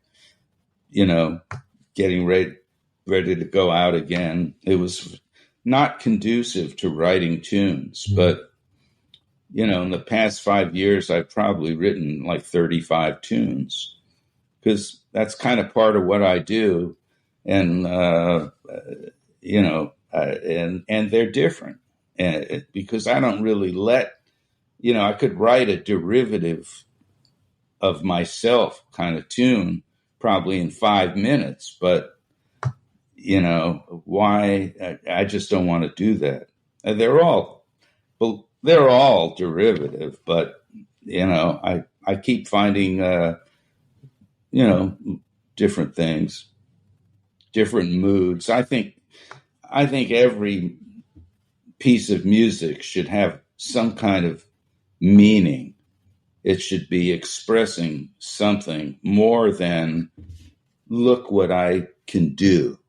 getting ready to go out again. It was not conducive to writing tunes, but, in the past 5 years, I've probably written like 35 tunes because that's kind of part of what I do. And, and they're different because I don't really I could write a derivative of myself kind of tune probably in 5 minutes, but why? I just don't want to do that. They're all derivative, but I keep finding different things, different moods. I think every piece of music should have some kind of meaning. It should be expressing something more than look what I can do.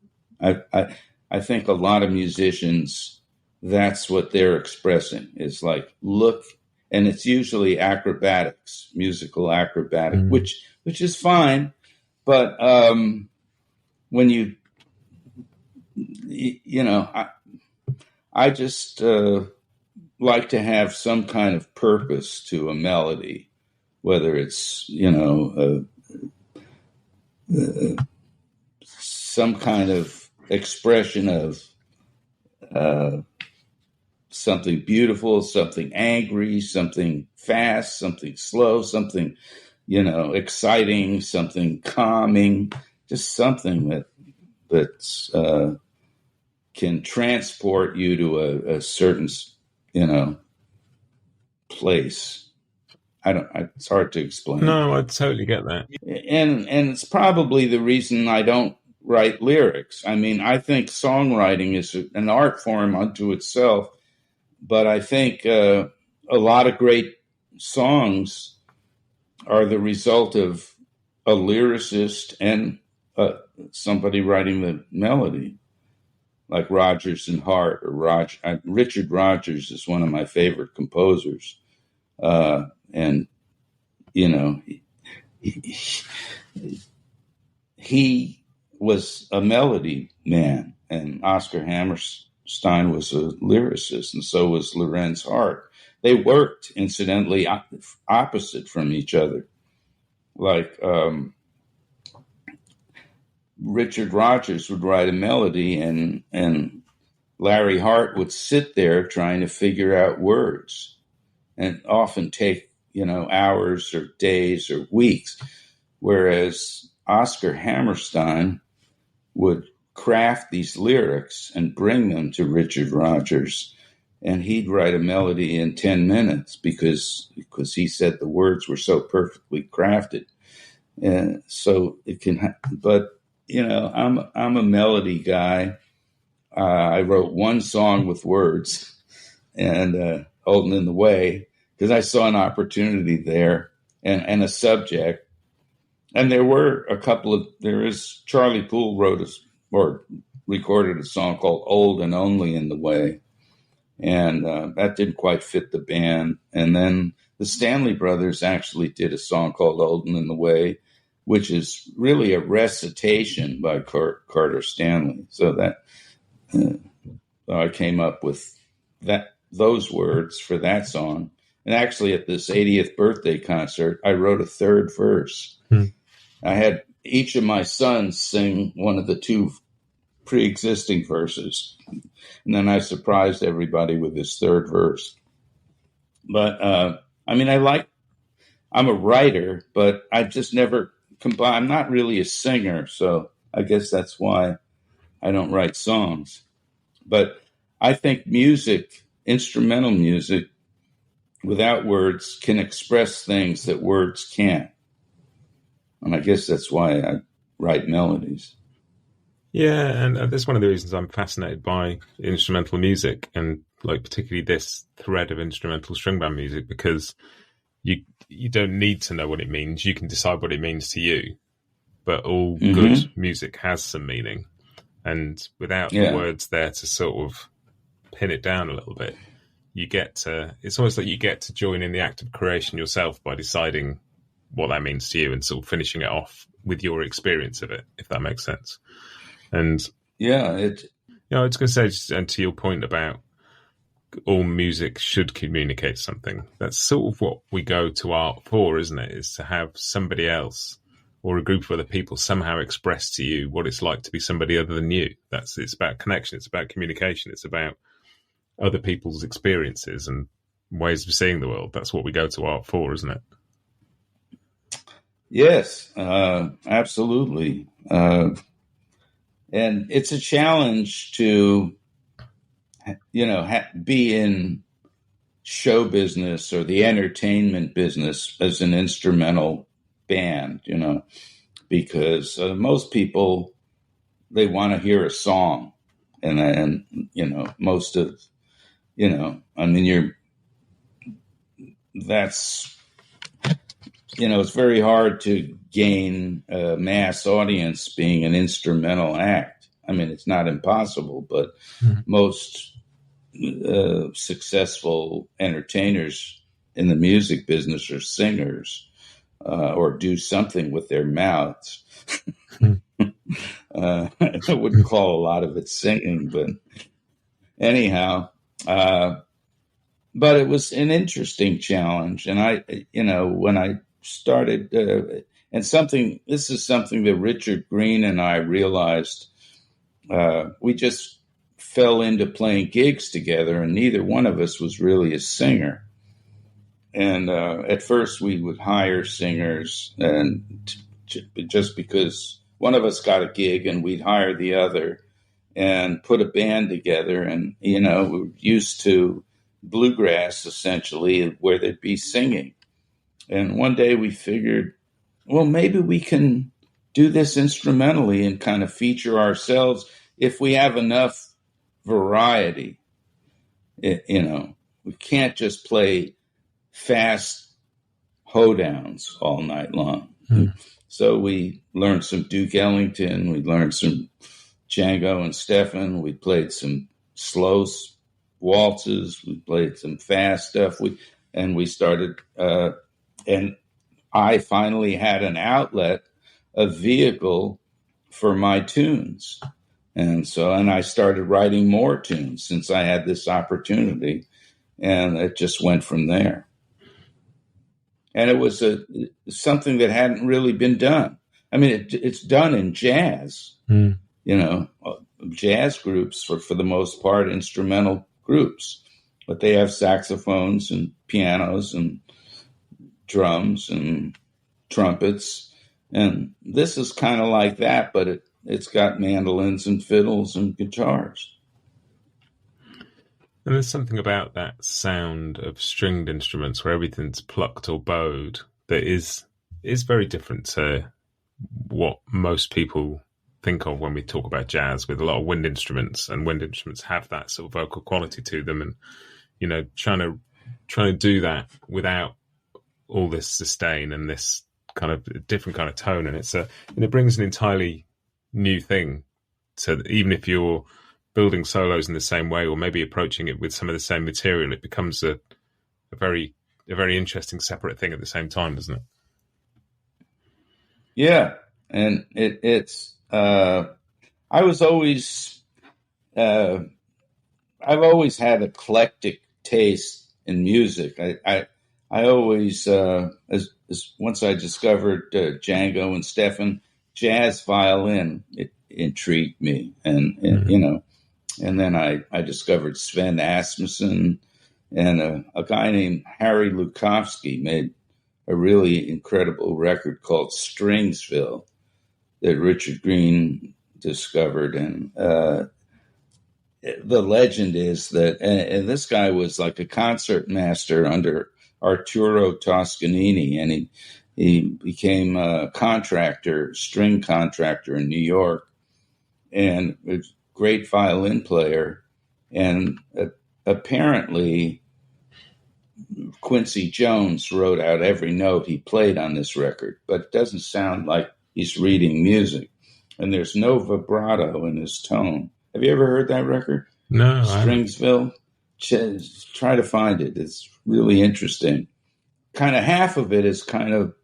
I think a lot of musicians, that's what they're expressing. It's like, look, and it's usually acrobatics, musical acrobatic, which is fine. But when I just like to have some kind of purpose to a melody, whether it's, some kind of expression of something beautiful, something angry, something fast, something slow, something, exciting, something calming, just something that's can transport you to a certain, place. It's hard to explain. No, I totally get that. And it's probably the reason I don't write lyrics. I think songwriting is an art form unto itself, but I think a lot of great songs are the result of a lyricist and somebody writing the melody, like Rodgers and Hart or Richard Rodgers is one of my favorite composers, and he was a melody man, and Oscar Hammerstein was a lyricist, and so was Lorenz Hart. They worked, incidentally, opposite from each other. like Richard Rodgers would write a melody, and Larry Hart would sit there trying to figure out words, and often take, hours or days or weeks. Whereas Oscar Hammerstein would craft these lyrics and bring them to Richard Rodgers, and he'd write a melody in 10 minutes because he said the words were so perfectly crafted. And so it can, but I'm a melody guy. I wrote one song with words, and Holding in the Way, because I saw an opportunity there and a subject. And there were Charlie Poole wrote or recorded a song called Old and Only in the Way. And that didn't quite fit the band. And then the Stanley Brothers actually did a song called Old and in the Way, which is really a recitation by Carter Stanley. So that I came up with those words for that song. And actually at this 80th birthday concert, I wrote a third verse. I had each of my sons sing one of the two pre-existing verses. And then I surprised everybody with this third verse. But, I'm a writer, but I just never combine. I'm not really a singer, so I guess that's why I don't write songs. But I think music, instrumental music, without words, can express things that words can't. And I guess that's why I write melodies. Yeah, and that's one of the reasons I'm fascinated by instrumental music, and like particularly this thread of instrumental string band music, because you don't need to know what it means. You can decide what it means to you. But all good music has some meaning. And without the words there to sort of pin it down a little bit, it's almost like you get to join in the act of creation yourself by deciding what that means to you and sort of finishing it off with your experience of it, if that makes sense. And it's going to say, and to your point about all music should communicate something, that's sort of what we go to art for, isn't it? Is to have somebody else or a group of other people somehow express to you what it's like to be somebody other than you. It's about connection, it's about communication, it's about other people's experiences and ways of seeing the world. That's what we go to art for, isn't it? Yes, absolutely. And it's a challenge to, be in show business or the entertainment business as an instrumental band, because most people, they want to hear a song. And most of, it's very hard to gain a mass audience being an instrumental act. I mean, it's not impossible, but most successful entertainers in the music business are singers or do something with their mouths. I wouldn't call a lot of it singing, but anyhow, but it was an interesting challenge. And when I started, this is something that Richard Green and I realized, we just fell into playing gigs together, and neither one of us was really a singer. And at first we would hire singers, and just because one of us got a gig, and we'd hire the other and put a band together. And, we're used to bluegrass, essentially, where there'd be singing. And one day we figured, well, maybe we can do this instrumentally and kind of feature ourselves if we have enough variety. We can't just play fast hoedowns all night long. So we learned some Duke Ellington, we learned some Django and Stephan, we played some slow waltzes, we played some fast stuff, and we started, and I finally had an outlet, a vehicle for my tunes. And I started writing more tunes since I had this opportunity, and it just went from there. and it was something that hadn't really been done. I mean, it's done in jazz, jazz groups for the most part, instrumental groups, but they have saxophones and pianos and drums and trumpets. And this is kind of like that, but it's got mandolins and fiddles and guitars. And there's something about that sound of stringed instruments where everything's plucked or bowed that is very different to what most people think of when we talk about jazz, with a lot of wind instruments, and wind instruments have that sort of vocal quality to them. And, trying to do that without all this sustain and this kind of different kind of tone. And it brings an entirely new thing to, even if you're building solos in the same way, or maybe approaching it with some of the same material, it becomes a very interesting separate thing at the same time, doesn't it? Yeah. And I've always had eclectic taste in music. I always, once I discovered Django and Stefan, jazz violin, it intrigued me. And then I discovered Sven Asmussen, and a guy named Harry Lukowski made a really incredible record called Stringsville that Richard Green discovered. And the legend is that, and this guy was like a concert master under Arturo Toscanini, and he became a string contractor in New York, and a great violin player. And apparently Quincy Jones wrote out every note he played on this record, but it doesn't sound like he's reading music, and there's no vibrato in his tone. Have you ever heard that record? No. Stringsville? Try to find it. It's really interesting. Kind of half of it is kind of,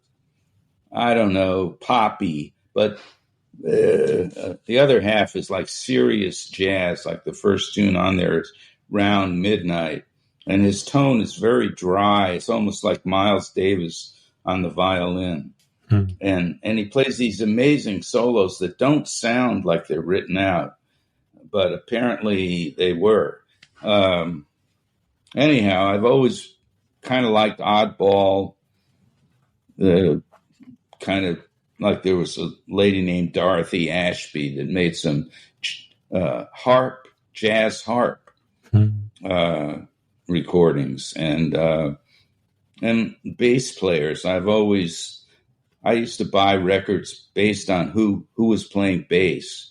I don't know, poppy, but the other half is like serious jazz. Like the first tune on there is Round Midnight, and his tone is very dry. It's almost like Miles Davis on the violin. And he plays these amazing solos that don't sound like they're written out, but apparently they were. Anyhow, I've always kind of liked oddball, kind of like there was a lady named Dorothy Ashby that made some jazz harp recordings, and bass players. I used to buy records based on who was playing bass.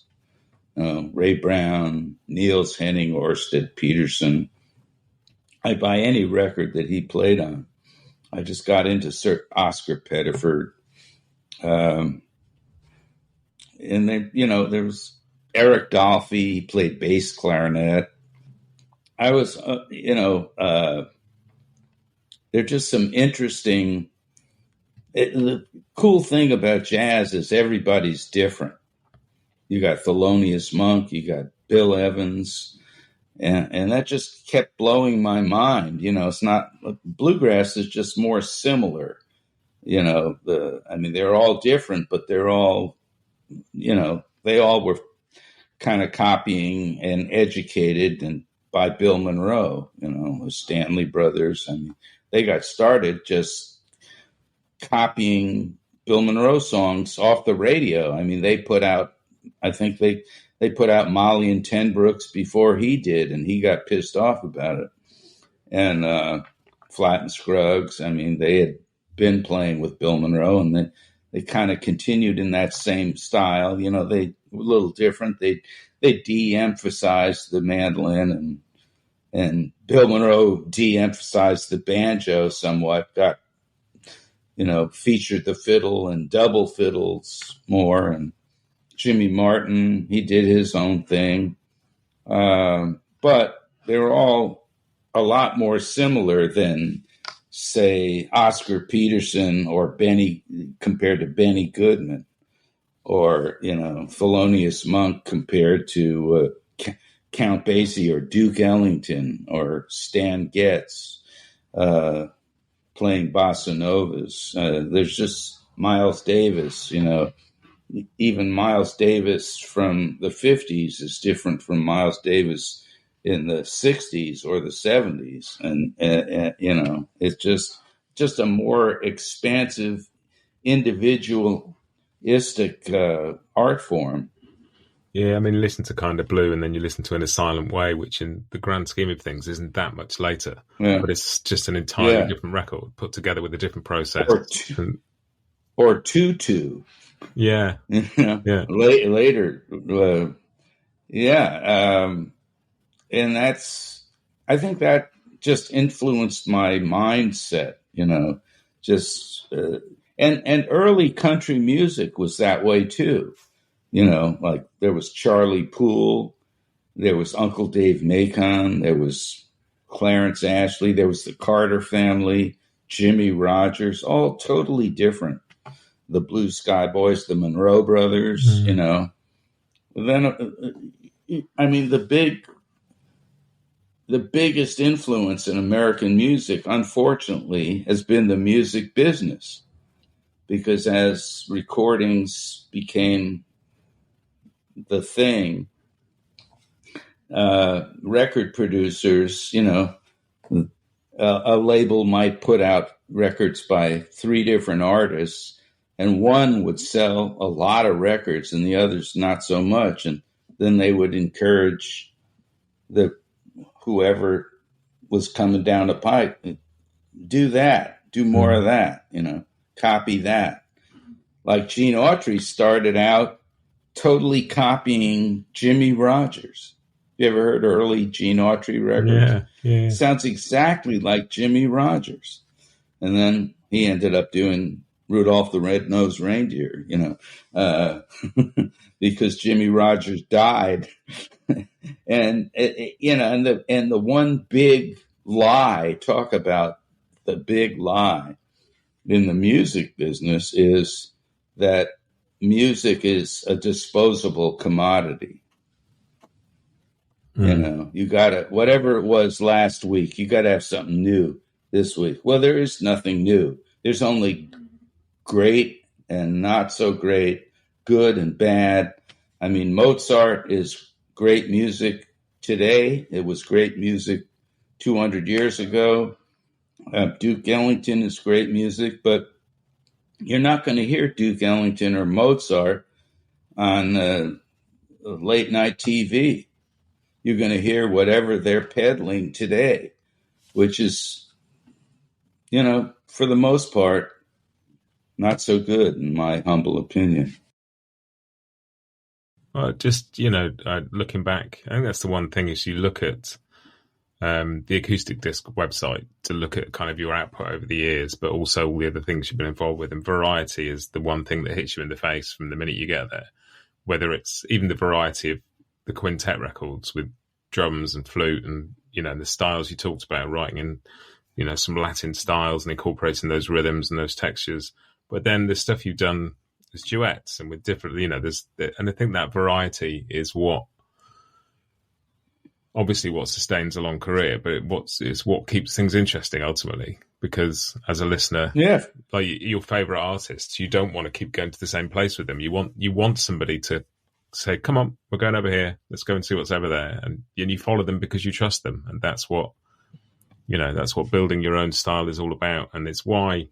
Ray Brown, Niels Henning, Orsted Peterson. I buy any record that he played on. I just got into Sir Oscar Pettiford. And then, there was Eric Dolphy. He played bass clarinet. I was, they're just some interesting. The cool thing about jazz is everybody's different. You got Thelonious Monk, you got Bill Evans, and that just kept blowing my mind. It's not, bluegrass is just more similar. They're all different, but they're all, they all were kind of copying and educated and by Bill Monroe, the Stanley Brothers. They got started just copying Bill Monroe songs off the radio. They put out, I think they put out Molly and Ten Brooks before he did, and he got pissed off about it. And Flatt and Scruggs, they had been playing with Bill Monroe, and they kind of continued in that same style. They were a little different. They de-emphasized the mandolin, and Bill Monroe de-emphasized the banjo somewhat, got featured the fiddle and double fiddles more, and Jimmy Martin, he did his own thing. But they were all a lot more similar than, say, Oscar Peterson or compared to Benny Goodman, or, Thelonious Monk compared to Count Basie or Duke Ellington or Stan Getz. playing bossa novas. There's just Miles Davis, even Miles Davis from the 50s is different from Miles Davis in the 60s or the 70s. And it's just a more expansive, individualistic art form. Yeah, I mean, listen to Kind of Blue, and then you listen to In a Silent Way, which in the grand scheme of things isn't that much later. Yeah. But it's just an entirely different record put together with a different process. Or Tutu. Yeah. Yeah. Later. And I think that just influenced my mindset, and early country music was that way too. Like there was Charlie Poole, there was Uncle Dave Macon, there was Clarence Ashley, there was the Carter Family, Jimmy Rogers, all totally different. The Blue Sky Boys, the Monroe Brothers, Then, I mean, the biggest influence in American music, unfortunately, has been the music business. Because as recordings became the thing, record producers, a label might put out records by 3 different artists, and one would sell a lot of records and the others not so much. And then they would encourage whoever was coming down the pipe, do that, do more of that, copy that. Like Gene Autry started out totally copying Jimmy Rogers. You ever heard early Gene Autry records? Yeah. Sounds exactly like Jimmy Rogers. And then he ended up doing Rudolph the Red-Nosed Reindeer, because Jimmy Rogers died. And the one big lie, talk about the big lie in the music business, is that music is a disposable commodity. You gotta, whatever it was last week, you gotta have something new this week. Well, there is nothing new. There's only great and not so great, good and bad. I mean, Mozart is great music today. It was great music 200 years ago. Duke Ellington is great music, but you're not going to hear Duke Ellington or Mozart on late night TV. You're going to hear whatever they're peddling today, which is, for the most part, not so good, in my humble opinion. Well, just, looking back, I think that's the one thing is you look at the Acoustic Disc website to look at kind of your output over the years, but also all the other things you've been involved with. And variety is the one thing that hits you in the face from the minute you get there, whether it's even the variety of the quintet records with drums and flute and, the styles you talked about, writing in, some Latin styles and incorporating those rhythms and those textures. But then the stuff you've done as duets and with different, and I think that variety is what sustains a long career, but it's what keeps things interesting ultimately. Because as a listener, like your favorite artists, you don't want to keep going to the same place with them. You want somebody to say, "Come on, we're going over here. Let's go and see what's over there," and you follow them because you trust them, and that's what building your own style is all about. And it's why,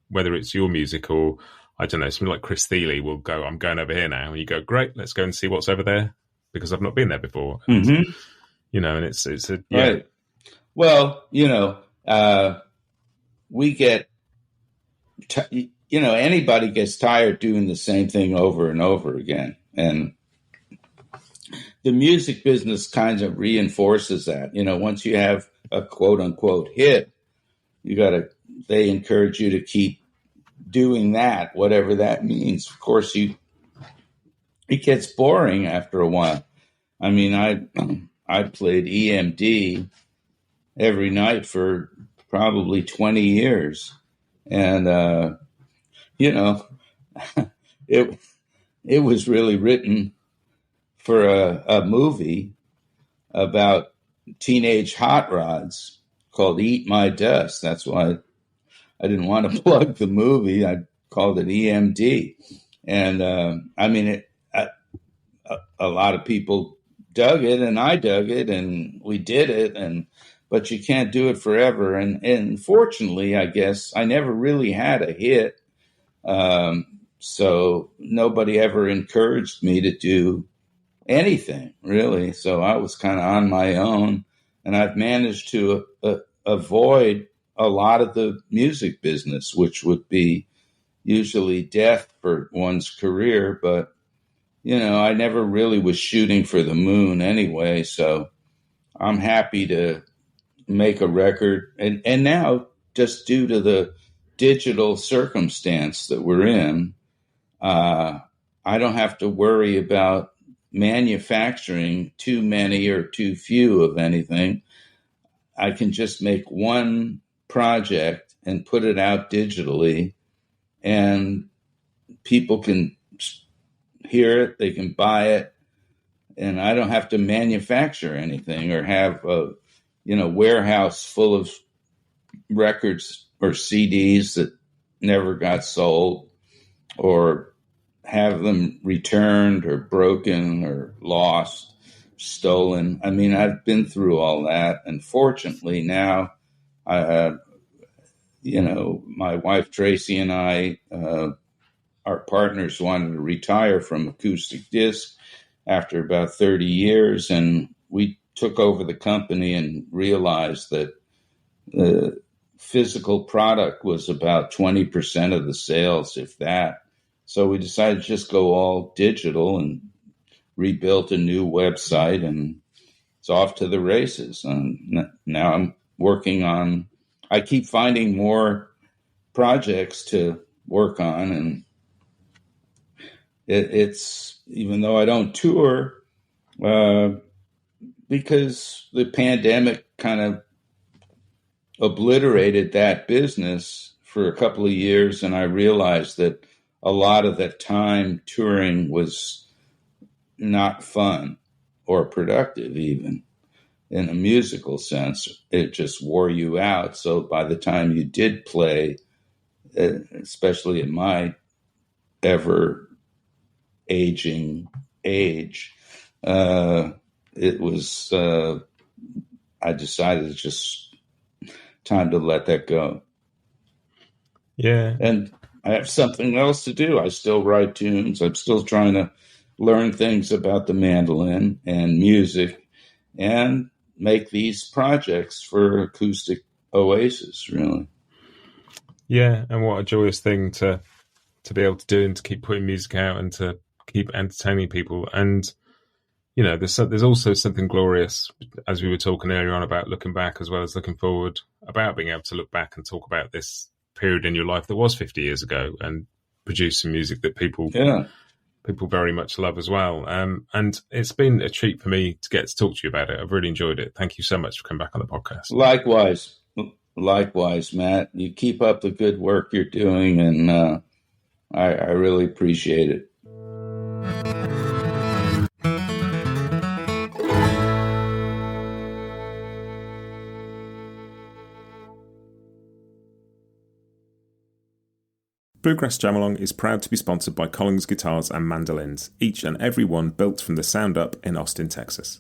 whether it's your music or I don't know, something like Chris Thiele will go, "I'm going over here now," and you go, "Great, let's go and see what's over there," because I've not been there before. And, and it's right. Well, we get, anybody gets tired doing the same thing over and over again. And the music business kind of reinforces that. Once you have a quote unquote hit, they encourage you to keep doing that, whatever that means. Of course, it gets boring after a while. I mean, I played EMD every night for probably 20 years. And, it was really written for a movie about teenage hot rods called Eat My Dust. That's why I didn't want to plug the movie. I called it EMD. And I mean, a lot of people dug it, and I dug it, and we did it. But you can't do it forever. And fortunately, I guess, I never really had a hit. So nobody ever encouraged me to do anything, really. So I was kind of on my own, and I've managed to avoid a lot of the music business, which would be usually death for one's career. But, I never really was shooting for the moon anyway. So I'm happy to make a record. And now, just due to the digital circumstance that we're in, I don't have to worry about manufacturing too many or too few of anything. I can just make one project and put it out digitally, and people can hear it, they can buy it, and I don't have to manufacture anything or have a warehouse full of records or CDs that never got sold, or have them returned or broken or lost, stolen. I mean, I've been through all that. And fortunately now, my wife Tracy and I, our partners, wanted to retire from acoustic disc after about 30 years. And we took over the company and realized that the physical product was about 20% of the sales, if that. So we decided to just go all digital and rebuilt a new website, and it's off to the races. And now I'm working on, I keep finding more projects to work on. And it's, even though I don't tour, because the pandemic kind of obliterated that business for a couple of years, and I realized that a lot of that time touring was not fun or productive, even in a musical sense. It just wore you out. So by the time you did play, especially at my ever aging age, it was, I decided it's just time to let that go. Yeah. And I have something else to do. I still write tunes. I'm still trying to learn things about the mandolin and music and make these projects for Acoustic Oasis, really. Yeah, and what a joyous thing to be able to do, and to keep putting music out and to keep entertaining people. And, there's also something glorious, as we were talking earlier on, about looking back as well as looking forward, about being able to look back and talk about this period in your life that was 50 years ago and produce some music that people very much love as well. And it's been a treat for me to get to talk to you about it. I've really enjoyed it. Thank you so much for coming back on the podcast. Likewise, Matt. You keep up the good work you're doing, and I really appreciate it. Bluegrass Jam Along is proud to be sponsored by Collins Guitars and Mandolins, each and every one built from the sound up in Austin, Texas.